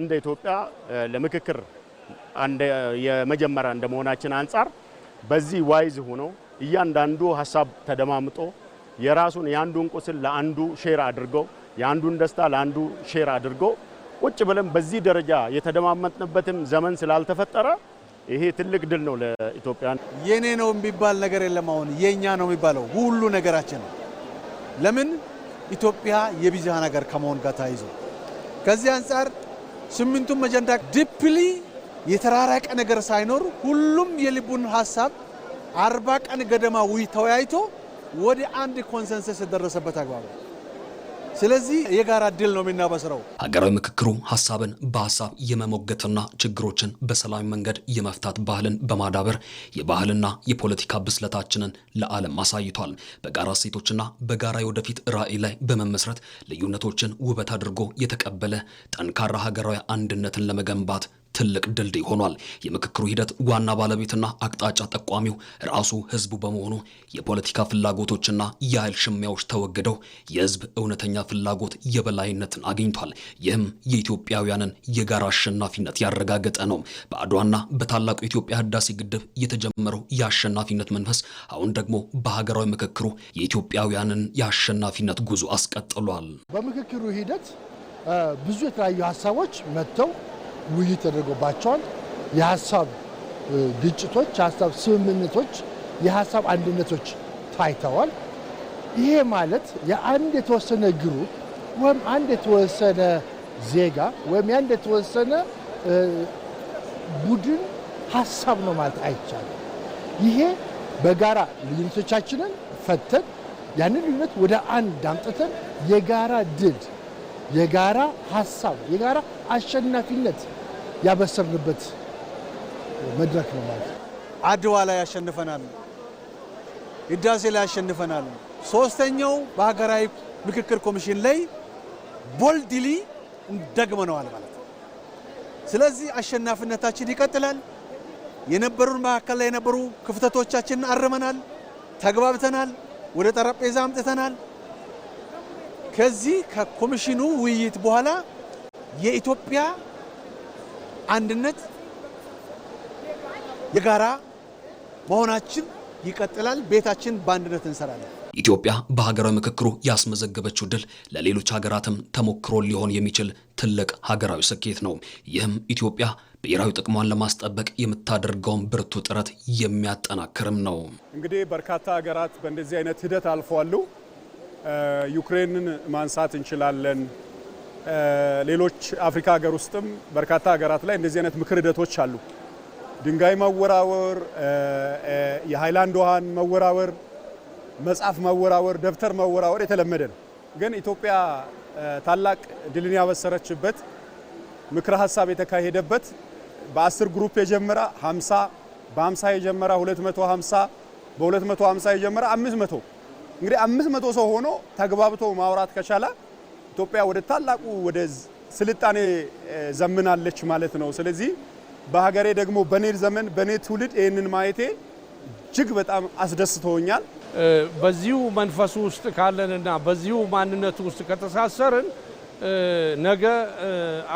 እንደ ኢትዮጵያ ለምክክር የመጀመሪያ እንደመሆናችን አንጻር በዚህ ዋይዝ ሆኖ እያንዳንዱ ሀሳብ ተደማምጦ የራሱን የአንዱን ቁስል ለአንዱ ሼር አድርገው የአንዱን ደስታ ለአንዱ ሼር አድርጎ ቁጭ ብለን በዚህ ደረጃ የተደማመጥንበትም ዘመን ስላልተፈጠረ ይሄ ትልቅ ድል ነው ለኢትዮጵያ። የኔ ነው የሚባል ነገር የለም። አሁን የኛ ነው የሚባለው ሁሉ ነገራችን ነው። ለምን ኢትዮጵያ የብዝሃ ነገር ከመሆን ጋር ተያይዞ ከዚህ አንፃር ስምንቱም አጀንዳ ዲፕሊ የተራራቀ ነገር ሳይኖር ሁሉም የልቡን ሐሳብ 40 ቀን ገደማ ተወያይቶ ወደ አንድ ኮንሰንሰስ የደረሰበት አግባብ። ስለዚህ የጋራ ድል ነው የምናበስረው። ሀገራዊ ምክክሩ ሀሳብን በሀሳብ የመሞገትና ችግሮችን በሰላም መንገድ የመፍታት ባህልን በማዳበር የባህልና የፖለቲካ ብስለታችንን ለዓለም አሳይቷል። በጋራ እሴቶችና በጋራ የወደፊት ራዕይ ላይ በመመስረት ልዩነቶችን ውበት አድርጎ የተቀበለ ጠንካራ ሀገራዊ አንድነትን ለመገንባት ትልቅ ድልድይ ሆኗል። የምክክሩ ሂደት ዋና ባለቤትና አቅጣጫ ጠቋሚው ራሱ ህዝቡ በመሆኑ የፖለቲካ ፍላጎቶችና የኃይል ሽሚያዎች ተወግደው የህዝብ እውነተኛ ፍላጎት የበላይነትን አግኝቷል። ይህም የኢትዮጵያውያንን የጋራ አሸናፊነት ያረጋገጠ ነው። በአድዋና በታላቁ የኢትዮጵያ ህዳሴ ግድብ የተጀመረው የአሸናፊነት መንፈስ አሁን ደግሞ በሀገራዊ ምክክሩ የኢትዮጵያውያንን የአሸናፊነት ጉዞ አስቀጥሏል። በምክክሩ ሂደት ብዙ የተለያዩ ሀሳቦች መጥተው ውይይት ተደርጎባቸዋል። የሀሳብ ግጭቶች፣ የሀሳብ ስምምነቶች፣ የሀሳብ አንድነቶች ታይተዋል። ይሄ ማለት የአንድ የተወሰነ ግሩፕ ወይም አንድ የተወሰነ ዜጋ ወይም አንድ የተወሰነ ቡድን ሀሳብ ነው ማለት አይቻልም። ይሄ በጋራ ልዩነቶቻችንን ፈተን ያንን ልዩነት ወደ አንድ አምጥተን የጋራ ድል፣ የጋራ ሀሳብ፣ የጋራ አሸናፊነት ያበሰርንበት መድረክ ነው ማለት ነው። አድዋ ላይ ያሸንፈናል፣ ህዳሴ ላይ ያሸንፈናል። ሶስተኛው በሀገራዊ ምክክር ኮሚሽን ላይ ቦልድሊ ደግመነዋል ማለት ነው። ስለዚህ አሸናፊነታችን ይቀጥላል። የነበሩን መካከል ላይ የነበሩ ክፍተቶቻችንን አርመናል፣ ተግባብተናል፣ ወደ ጠረጴዛ አምጥተናል። ከዚህ ከኮሚሽኑ ውይይት በኋላ የኢትዮጵያ አንድነት የጋራ መሆናችን ይቀጥላል። ቤታችን በአንድነት እንሰራለን። ኢትዮጵያ በሀገራዊ ምክክሩ ያስመዘገበችው ድል ለሌሎች ሀገራትም ተሞክሮ ሊሆን የሚችል ትልቅ ሀገራዊ ስኬት ነው። ይህም ኢትዮጵያ ብሔራዊ ጥቅሟን ለማስጠበቅ የምታደርገውን ብርቱ ጥረት የሚያጠናክርም ነው። እንግዲህ በርካታ ሀገራት በእንደዚህ አይነት ሂደት አልፈዋል። ዩክሬንን ማንሳት እንችላለን። ሌሎች አፍሪካ ሀገር ውስጥም በርካታ ሀገራት ላይ እንደዚህ አይነት ምክር ሂደቶች አሉ። ድንጋይ መወራወር፣ የሃይላንድ ውሃን መወራወር፣ መጽሐፍ መወራወር፣ ደብተር መወራወር የተለመደ ነው። ግን ኢትዮጵያ ታላቅ ድልን ያበሰረችበት ምክረ ሀሳብ የተካሄደበት በ10 ግሩፕ የጀመረ 50 በ50 የጀመረ 250 በ250 የጀመረ 500 እንግዲህ 500 ሰው ሆኖ ተግባብቶ ማውራት ከቻለ ኢትዮጵያ ወደ ታላቁ ወደ ስልጣኔ ዘምናለች ማለት ነው። ስለዚህ በሀገሬ ደግሞ በኔ ዘመን በኔ ትውልድ ይህንን ማየቴ እጅግ በጣም አስደስቶኛል። በዚሁ መንፈሱ ውስጥ ካለንና በዚሁ ማንነቱ ውስጥ ከተሳሰርን ነገ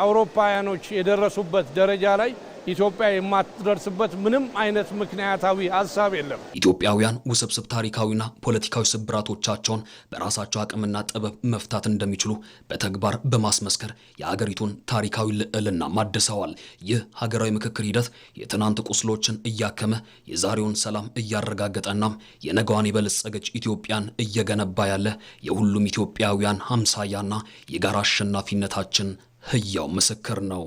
አውሮፓውያኖች የደረሱበት ደረጃ ላይ ኢትዮጵያ የማትደርስበት ምንም አይነት ምክንያታዊ ሀሳብ የለም። ኢትዮጵያውያን ውስብስብ ታሪካዊና ፖለቲካዊ ስብራቶቻቸውን በራሳቸው አቅምና ጥበብ መፍታት እንደሚችሉ በተግባር በማስመስከር የሀገሪቱን ታሪካዊ ልዕልና ማድሰዋል። ይህ ሀገራዊ ምክክር ሂደት የትናንት ቁስሎችን እያከመ የዛሬውን ሰላም እያረጋገጠና የነገዋን የበለጸገች ኢትዮጵያን እየገነባ ያለ የሁሉም ኢትዮጵያውያን አምሳያና የጋራ አሸናፊነታችን ህያው ምስክር ነው።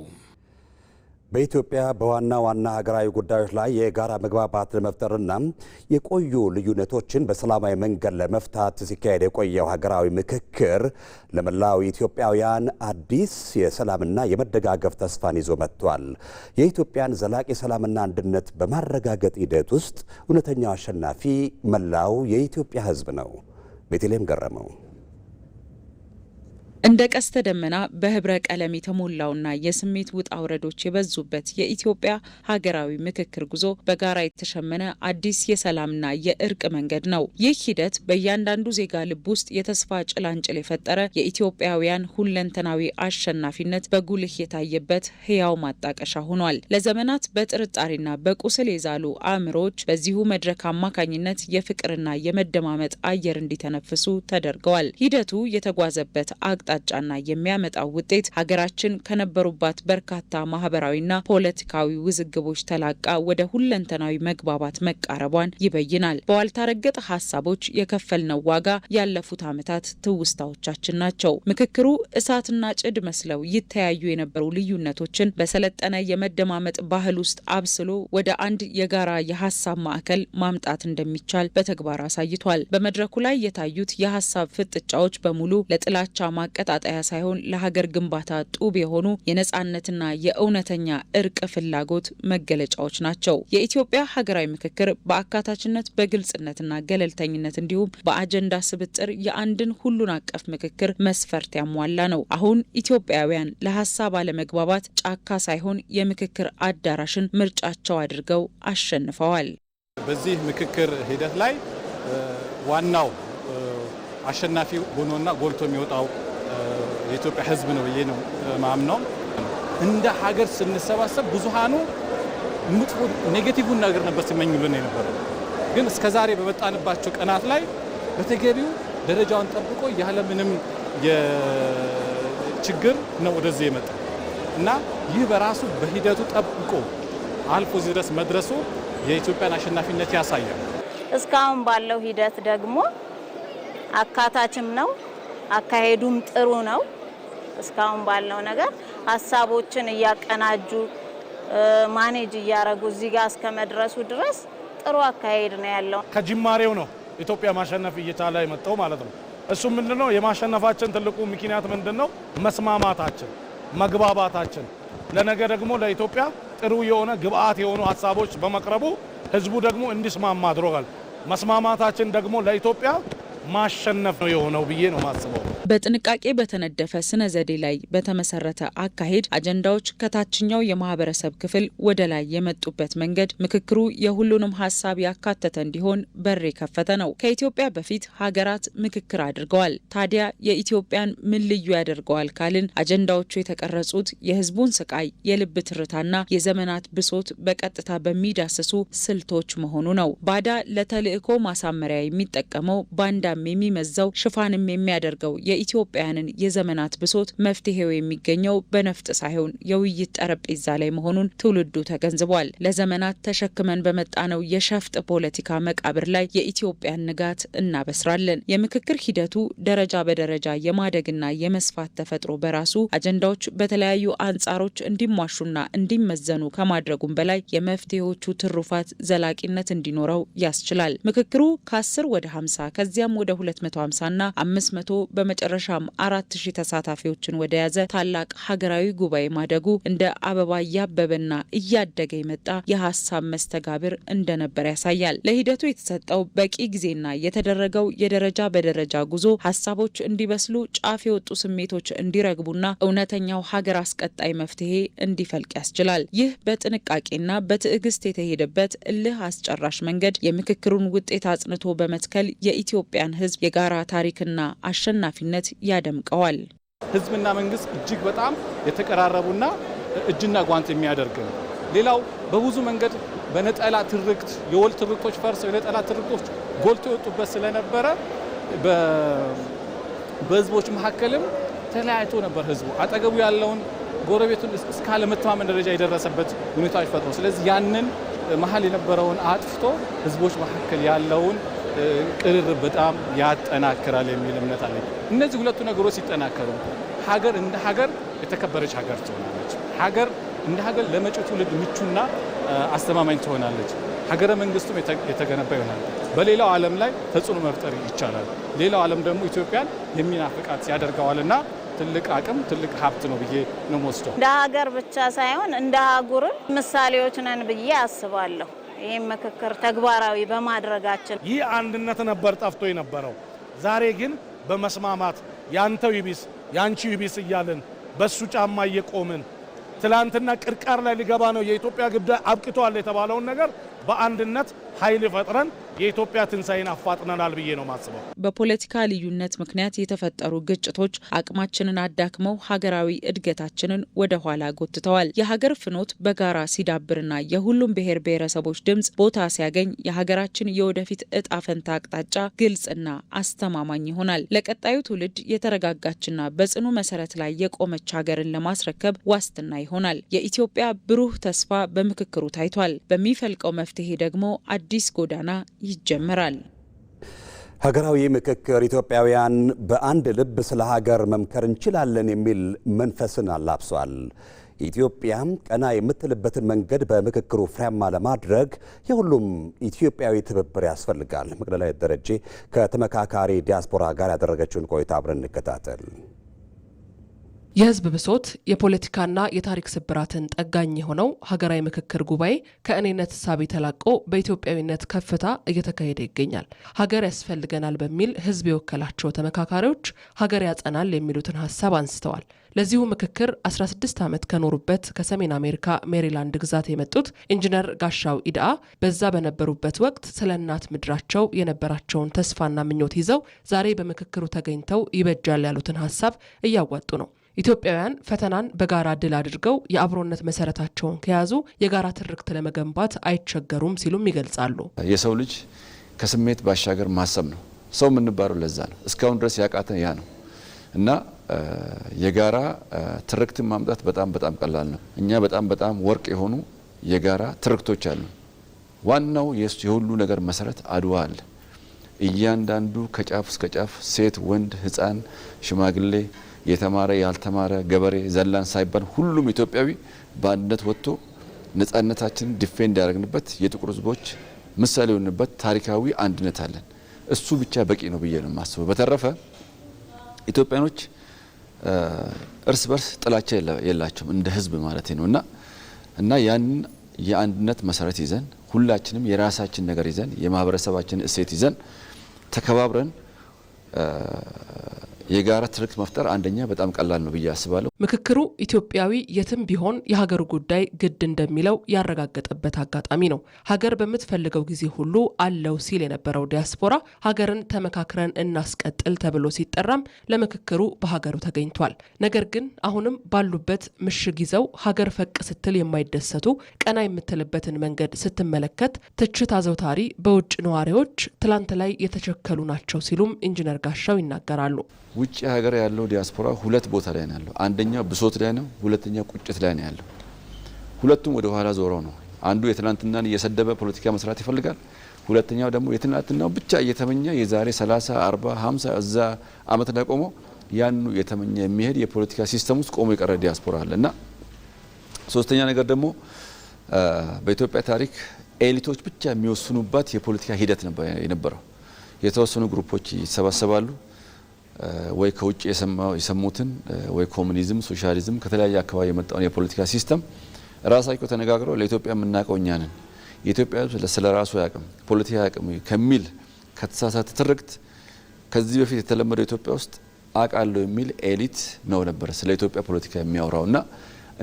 በኢትዮጵያ በዋና ዋና ሀገራዊ ጉዳዮች ላይ የጋራ መግባባት ለመፍጠርና የቆዩ ልዩነቶችን በሰላማዊ መንገድ ለመፍታት ሲካሄድ የቆየው ሀገራዊ ምክክር ለመላው ኢትዮጵያውያን አዲስ የሰላምና የመደጋገፍ ተስፋን ይዞ መጥቷል። የኢትዮጵያን ዘላቂ ሰላምና አንድነት በማረጋገጥ ሂደት ውስጥ እውነተኛው አሸናፊ መላው የኢትዮጵያ ሕዝብ ነው። ቤተልሔም ገረመው እንደ ቀስተ ደመና በህብረ ቀለም የተሞላውና የስሜት ውጣ ውረዶች የበዙበት የኢትዮጵያ ሀገራዊ ምክክር ጉዞ በጋራ የተሸመነ አዲስ የሰላምና የእርቅ መንገድ ነው። ይህ ሂደት በእያንዳንዱ ዜጋ ልብ ውስጥ የተስፋ ጭላንጭል የፈጠረ የኢትዮጵያውያን ሁለንተናዊ አሸናፊነት በጉልህ የታየበት ህያው ማጣቀሻ ሆኗል። ለዘመናት በጥርጣሬና በቁስል የዛሉ አእምሮች በዚሁ መድረክ አማካኝነት የፍቅርና የመደማመጥ አየር እንዲተነፍሱ ተደርገዋል። ሂደቱ የተጓዘበት አቅጣጫና የሚያመጣው ውጤት ሀገራችን ከነበሩባት በርካታ ማህበራዊና ፖለቲካዊ ውዝግቦች ተላቃ ወደ ሁለንተናዊ መግባባት መቃረቧን ይበይናል። በዋልታ ረገጥ ሀሳቦች የከፈልነው ዋጋ ያለፉት ዓመታት ትውስታዎቻችን ናቸው። ምክክሩ እሳትና ጭድ መስለው ይተያዩ የነበሩ ልዩነቶችን በሰለጠነ የመደማመጥ ባህል ውስጥ አብስሎ ወደ አንድ የጋራ የሀሳብ ማዕከል ማምጣት እንደሚቻል በተግባር አሳይቷል። በመድረኩ ላይ የታዩት የሀሳብ ፍጥጫዎች በሙሉ ለጥላቻ ማቀጣጠያ ሳይሆን ለሀገር ግንባታ ጡብ የሆኑ የነጻነትና የእውነተኛ እርቅ ፍላጎት መገለጫዎች ናቸው። የኢትዮጵያ ሀገራዊ ምክክር በአካታችነት በግልጽነትና ገለልተኝነት እንዲሁም በአጀንዳ ስብጥር የአንድን ሁሉን አቀፍ ምክክር መስፈርት ያሟላ ነው። አሁን ኢትዮጵያውያን ለሀሳብ አለመግባባት ጫካ ሳይሆን የምክክር አዳራሽን ምርጫቸው አድርገው አሸንፈዋል። በዚህ ምክክር ሂደት ላይ ዋናው አሸናፊ ሆኖና ጎልቶ የሚወጣው የኢትዮጵያ ሕዝብ ነው ብዬ ነው ማምነው። እንደ ሀገር ስንሰባሰብ ብዙሃኑ መጥፎ ኔጌቲቭን ነገር ነበር ሲመኙልን የነበረው። ግን እስከዛሬ በመጣንባቸው ቀናት ላይ በተገቢው ደረጃውን ጠብቆ ያለ ምንም የችግር ነው ወደዚህ የመጣው እና ይህ በራሱ በሂደቱ ጠብቆ አልፎ እዚህ ድረስ መድረሱ የኢትዮጵያን አሸናፊነት ያሳያል። እስካሁን ባለው ሂደት ደግሞ አካታችም ነው፣ አካሄዱም ጥሩ ነው። እስካሁን ባለው ነገር ሀሳቦችን እያቀናጁ ማኔጅ እያረጉ እዚህ ጋር እስከመድረሱ ድረስ ጥሩ አካሄድ ነው ያለው። ከጅማሬው ነው ኢትዮጵያ ማሸነፍ እየቻለ የመጣው ማለት ነው። እሱ ምንድነው የማሸነፋችን ትልቁ ምክንያት ምንድነው? መስማማታችን፣ መግባባታችን ለነገ ደግሞ ለኢትዮጵያ ጥሩ የሆነ ግብአት የሆኑ ሀሳቦች በመቅረቡ ህዝቡ ደግሞ እንዲስማማ አድርጓል። መስማማታችን ደግሞ ለኢትዮጵያ ማሸነፍ ነው የሆነው ብዬ ነው ማስበው። በጥንቃቄ በተነደፈ ስነ ዘዴ ላይ በተመሰረተ አካሄድ አጀንዳዎች ከታችኛው የማህበረሰብ ክፍል ወደ ላይ የመጡበት መንገድ ምክክሩ የሁሉንም ሀሳብ ያካተተ እንዲሆን በር የከፈተ ነው። ከኢትዮጵያ በፊት ሀገራት ምክክር አድርገዋል። ታዲያ የኢትዮጵያን ምን ልዩ ያደርገዋል ካልን አጀንዳዎቹ የተቀረጹት የህዝቡን ስቃይ፣ የልብ ትርታና የዘመናት ብሶት በቀጥታ በሚዳስሱ ስልቶች መሆኑ ነው። ባዳ ለተልእኮ ማሳመሪያ የሚጠቀመው ባንዳም የሚመዛው ሽፋንም የሚያደርገው የኢትዮጵያንን የዘመናት ብሶት መፍትሄው የሚገኘው በነፍጥ ሳይሆን የውይይት ጠረጴዛ ላይ መሆኑን ትውልዱ ተገንዝቧል። ለዘመናት ተሸክመን በመጣነው የሸፍጥ ፖለቲካ መቃብር ላይ የኢትዮጵያን ንጋት እናበስራለን። የምክክር ሂደቱ ደረጃ በደረጃ የማደግና የመስፋት ተፈጥሮ በራሱ አጀንዳዎች በተለያዩ አንጻሮች እንዲሟሹና እንዲመዘኑ ከማድረጉም በላይ የመፍትሄዎቹ ትሩፋት ዘላቂነት እንዲኖረው ያስችላል። ምክክሩ ከ10 ወደ 50 ከዚያም ወደ 250ና 500 በመጨረሻም 4000 ተሳታፊዎችን ወደ ያዘ ታላቅ ሀገራዊ ጉባኤ ማደጉ እንደ አበባ እያበበና እያደገ የመጣ የሀሳብ መስተጋብር እንደነበር ያሳያል። ለሂደቱ የተሰጠው በቂ ጊዜና የተደረገው የደረጃ በደረጃ ጉዞ ሀሳቦች እንዲበስሉ፣ ጫፍ የወጡ ስሜቶች እንዲረግቡና እውነተኛው ሀገር አስቀጣይ መፍትሄ እንዲፈልቅ ያስችላል። ይህ በጥንቃቄና በትዕግስት የተሄደበት እልህ አስጨራሽ መንገድ የምክክሩን ውጤት አጽንቶ በመትከል የኢትዮጵያን ሕዝብ የጋራ ታሪክና አሸናፊነት ያደምቀዋል። ህዝብና መንግስት እጅግ በጣም የተቀራረቡና እጅና ጓንት የሚያደርግ ነው። ሌላው በብዙ መንገድ በነጠላ ትርክት የወል ትርክቶች ፈርሰው የነጠላ ትርክቶች ጎልቶ የወጡበት ስለነበረ በህዝቦች መካከልም ተለያይቶ ነበር። ህዝቡ አጠገቡ ያለውን ጎረቤቱን እስካለ መተማመን ደረጃ የደረሰበት ሁኔታዎች ፈጥሮ ስለዚህ ያንን መሀል የነበረውን አጥፍቶ ህዝቦች መካከል ያለውን ቅርርብ በጣም ያጠናክራል የሚል እምነት አለኝ። እነዚህ ሁለቱ ነገሮች ሲጠናከሩ ሀገር እንደ ሀገር የተከበረች ሀገር ትሆናለች። ሀገር እንደ ሀገር ለመጪው ትውልድ ምቹና አስተማማኝ ትሆናለች። ሀገረ መንግስቱም የተገነባ ይሆናል። በሌላው ዓለም ላይ ተጽዕኖ መፍጠር ይቻላል። ሌላው ዓለም ደግሞ ኢትዮጵያን የሚናፍቃት ያደርገዋልና ትልቅ አቅም ትልቅ ሀብት ነው ብዬ ነው የምወስደው። እንደ ሀገር ብቻ ሳይሆን እንደ አህጉርም ምሳሌዎች ነን ብዬ አስባለሁ። ይህ ምክክር ተግባራዊ በማድረጋችን ይህ አንድነት ነበር ጠፍቶ የነበረው። ዛሬ ግን በመስማማት ያንተው ይቢስ ያንቺው ይቢስ እያልን በሱ ጫማ እየቆምን ትላንትና ቅርቃር ላይ ሊገባ ነው የኢትዮጵያ ጉዳይ አብቅቷል የተባለውን ነገር በአንድነት ኃይል ፈጥረን የኢትዮጵያ ትንሳኤን አፋጥነናል ብዬ ነው ማስበው። በፖለቲካ ልዩነት ምክንያት የተፈጠሩ ግጭቶች አቅማችንን አዳክመው ሀገራዊ እድገታችንን ወደ ኋላ ጎትተዋል። የሀገር ፍኖት በጋራ ሲዳብርና የሁሉም ብሔር ብሔረሰቦች ድምጽ ቦታ ሲያገኝ የሀገራችን የወደፊት እጣ ፈንታ አቅጣጫ ግልጽና አስተማማኝ ይሆናል። ለቀጣዩ ትውልድ የተረጋጋችና በጽኑ መሰረት ላይ የቆመች ሀገርን ለማስረከብ ዋስትና ይሆናል። የኢትዮጵያ ብሩህ ተስፋ በምክክሩ ታይቷል። በሚፈልቀው መፍትሄ ደግሞ አዲስ ጎዳና ይጀምራል። ሀገራዊ ምክክር ኢትዮጵያውያን በአንድ ልብ ስለ ሀገር መምከር እንችላለን የሚል መንፈስን አላብሷል። ኢትዮጵያ ቀና የምትልበትን መንገድ በምክክሩ ፍሬያማ ለማድረግ የሁሉም ኢትዮጵያዊ ትብብር ያስፈልጋል። መቅደላዊት ደረጀ ከተመካካሪ ዲያስፖራ ጋር ያደረገችውን ቆይታ አብረን እንከታተል። የህዝብ ብሶት የፖለቲካና የታሪክ ስብራትን ጠጋኝ የሆነው ሀገራዊ ምክክር ጉባኤ ከእኔነት እሳቤ ተላቆ በኢትዮጵያዊነት ከፍታ እየተካሄደ ይገኛል። ሀገር ያስፈልገናል በሚል ህዝብ የወከላቸው ተመካካሪዎች ሀገር ያጸናል የሚሉትን ሀሳብ አንስተዋል። ለዚሁ ምክክር 16 ዓመት ከኖሩበት ከሰሜን አሜሪካ ሜሪላንድ ግዛት የመጡት ኢንጂነር ጋሻው ኢድአ በዛ በነበሩበት ወቅት ስለ እናት ምድራቸው የነበራቸውን ተስፋና ምኞት ይዘው ዛሬ በምክክሩ ተገኝተው ይበጃል ያሉትን ሀሳብ እያዋጡ ነው። ኢትዮጵያውያን ፈተናን በጋራ ድል አድርገው የአብሮነት መሰረታቸውን ከያዙ የጋራ ትርክት ለመገንባት አይቸገሩም ሲሉም ይገልጻሉ። የሰው ልጅ ከስሜት ባሻገር ማሰብ ነው። ሰው የምንባለው ለዛ ነው። እስካሁን ድረስ ያቃተን ያ ነው እና የጋራ ትርክትን ማምጣት በጣም ቀላል ነው። እኛ በጣም ወርቅ የሆኑ የጋራ ትርክቶች አሉ። ዋናው የሁሉ ነገር መሰረት አድዋ አለ። እያንዳንዱ ከጫፍ እስከ ጫፍ ሴት፣ ወንድ፣ ህፃን፣ ሽማግሌ፣ የተማረ ያልተማረ፣ ገበሬ፣ ዘላን ሳይባል ሁሉም ኢትዮጵያዊ በአንድነት ወጥቶ ነጻነታችንን ዲፌንድ ያደረግንበት የጥቁር ህዝቦች ምሳሌ የሆንበት ታሪካዊ አንድነት አለን። እሱ ብቻ በቂ ነው ብዬ ነው የማስበው። በተረፈ ኢትዮጵያኖች እርስ በርስ ጥላቻ የላቸውም እንደ ህዝብ ማለት ነው እና ያንን የአንድነት መሰረት ይዘን ሁላችንም የራሳችን ነገር ይዘን የማህበረሰባችን እሴት ይዘን ተከባብረን የጋራ ትርክት መፍጠር አንደኛ በጣም ቀላል ነው ብዬ አስባለሁ። ምክክሩ ኢትዮጵያዊ የትም ቢሆን የሀገሩ ጉዳይ ግድ እንደሚለው ያረጋገጠበት አጋጣሚ ነው። ሀገር በምትፈልገው ጊዜ ሁሉ አለው ሲል የነበረው ዲያስፖራ ሀገርን ተመካክረን እናስቀጥል ተብሎ ሲጠራም ለምክክሩ በሀገሩ ተገኝቷል። ነገር ግን አሁንም ባሉበት ምሽግ ይዘው ሀገር ፈቅ ስትል የማይደሰቱ ቀና የምትልበትን መንገድ ስትመለከት ትችት አዘውታሪ በውጭ ነዋሪዎች ትላንት ላይ የተቸከሉ ናቸው ሲሉም ኢንጂነር ጋሻው ይናገራሉ። ውጭ ሀገር ያለው ዲያስፖራ ሁለት ቦታ ላይ ነው ያለው። አንደኛው ብሶት ላይ ነው፣ ሁለተኛው ቁጭት ላይ ነው ያለው። ሁለቱም ወደ ኋላ ዞረው ነው። አንዱ የትናንትናን እየሰደበ ፖለቲካ መስራት ይፈልጋል። ሁለተኛው ደግሞ የትናንትናው ብቻ እየተመኘ የዛሬ 30፣ 40፣ 50 እዛ አመት ላይ ቆሞ ያኑ የተመኘ የሚሄድ የፖለቲካ ሲስተም ውስጥ ቆሞ የቀረ ዲያስፖራ አለ እና ሶስተኛ ነገር ደግሞ በኢትዮጵያ ታሪክ ኤሊቶች ብቻ የሚወስኑባት የፖለቲካ ሂደት ነበር የነበረው። የተወሰኑ ግሩፖች ይሰባሰባሉ ወይ ከውጭ የሰሙትን ወይ ኮሙኒዝም፣ ሶሻሊዝም ከተለያየ አካባቢ የመጣውን የፖለቲካ ሲስተም ራሳቸው ተነጋግረው ለኢትዮጵያ የምናውቀው እኛ ነን፣ የኢትዮጵያ ሕዝብ ስለ ራሱ ያቅም ፖለቲካ ያቅም ከሚል ከተሳሳተ ትርክት ከዚህ በፊት የተለመደው ኢትዮጵያ ውስጥ አቃለው የሚል ኤሊት ነው ነበር ስለ ኢትዮጵያ ፖለቲካ የሚያወራውና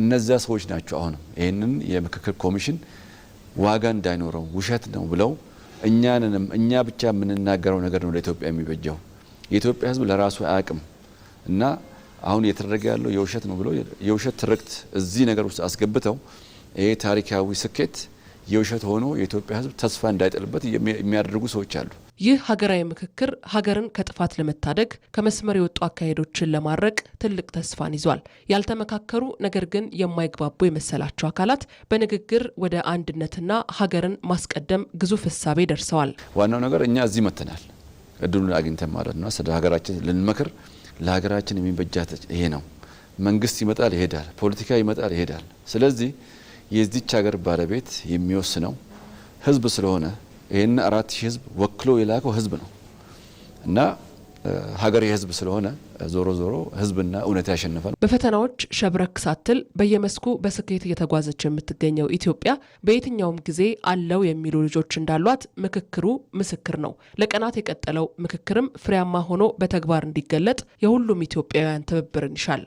እነዚያ ሰዎች ናቸው አሁንም ይህንን የምክክር ኮሚሽን ዋጋ እንዳይኖረው ውሸት ነው ብለው እኛ ብቻ የምንናገረው ነገር ነው ለኢትዮጵያ የሚበጀው። የኢትዮጵያ ህዝብ ለራሱ አያቅም እና አሁን እየተደረገ ያለው የውሸት ነው ብሎ የውሸት ትርክት እዚህ ነገር ውስጥ አስገብተው ይሄ ታሪካዊ ስኬት የውሸት ሆኖ የኢትዮጵያ ህዝብ ተስፋ እንዳይጥልበት የሚያደርጉ ሰዎች አሉ። ይህ ሀገራዊ ምክክር ሀገርን ከጥፋት ለመታደግ ከመስመር የወጡ አካሄዶችን ለማድረቅ ትልቅ ተስፋን ይዟል። ያልተመካከሩ ነገር ግን የማይግባቡ የመሰላቸው አካላት በንግግር ወደ አንድነትና ሀገርን ማስቀደም ግዙፍ እሳቤ ደርሰዋል። ዋናው ነገር እኛ እዚህ መተናል እድሉን አግኝተን ማለት ነው። ስለ ሀገራችን ልንመክር ለሀገራችን የሚበጃት ይሄ ነው። መንግስት ይመጣል ይሄዳል፣ ፖለቲካ ይመጣል ይሄዳል። ስለዚህ የዚች ሀገር ባለቤት የሚወስነው ህዝብ ስለሆነ ይሄን 4000 ህዝብ ወክሎ የላከው ህዝብ ነው እና ሀገር የህዝብ ስለሆነ ዞሮ ህዝብና እውነት ያሸንፋል። በፈተናዎች ሸብረክ ሳትል በየመስኩ በስኬት እየተጓዘች የምትገኘው ኢትዮጵያ በየትኛውም ጊዜ አለው የሚሉ ልጆች እንዳሏት ምክክሩ ምስክር ነው። ለቀናት የቀጠለው ምክክርም ፍሬያማ ሆኖ በተግባር እንዲገለጥ የሁሉም ኢትዮጵያውያን ትብብርን ይሻል።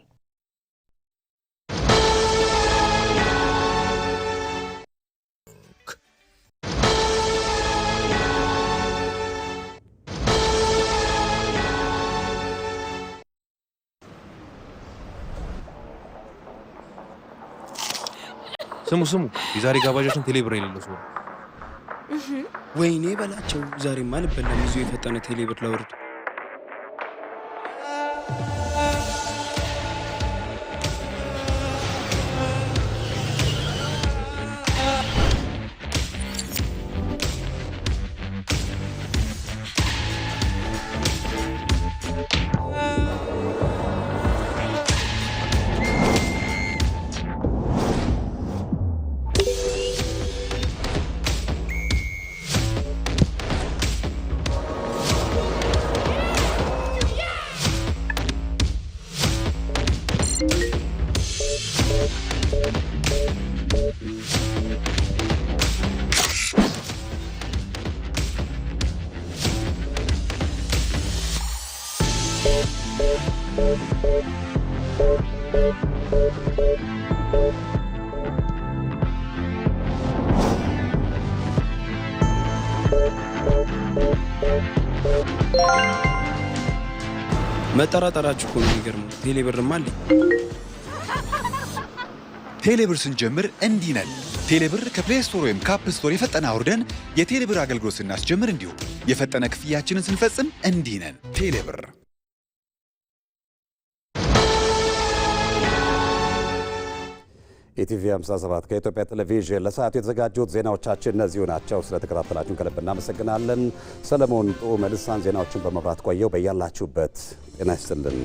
ስሙ የዛሬ ጋባዣችን ቴሌብር የሌለው ሰው ወይኔ በላቸው ዛሬማ ልበላም ይዞ የፈጠነ ቴሌብር ለወርድ መጠራጠራችሁ እኮ ነው የሚገርመው። ቴሌብርም አለ። ቴሌብር ስንጀምር እንዲህ ነን። ቴሌብር ከፕሌይ ስቶር ወይም ከአፕ ስቶር የፈጠነ አውርደን የቴሌብር አገልግሎት ስናስጀምር እንዲሁም የፈጠነ ክፍያችንን ስንፈጽም እንዲህ ነን። ቴሌብር። ኢቲቪ 57 ከኢትዮጵያ ቴሌቪዥን ለሰዓቱ የተዘጋጁት ዜናዎቻችን እነዚሁ ናቸው። ስለተከታተላችሁን ከልብ እናመሰግናለን። ሰለሞን ጡ መልሳን ዜናዎችን በመብራት ቆየው። በያላችሁበት ጤና ይስጥልን።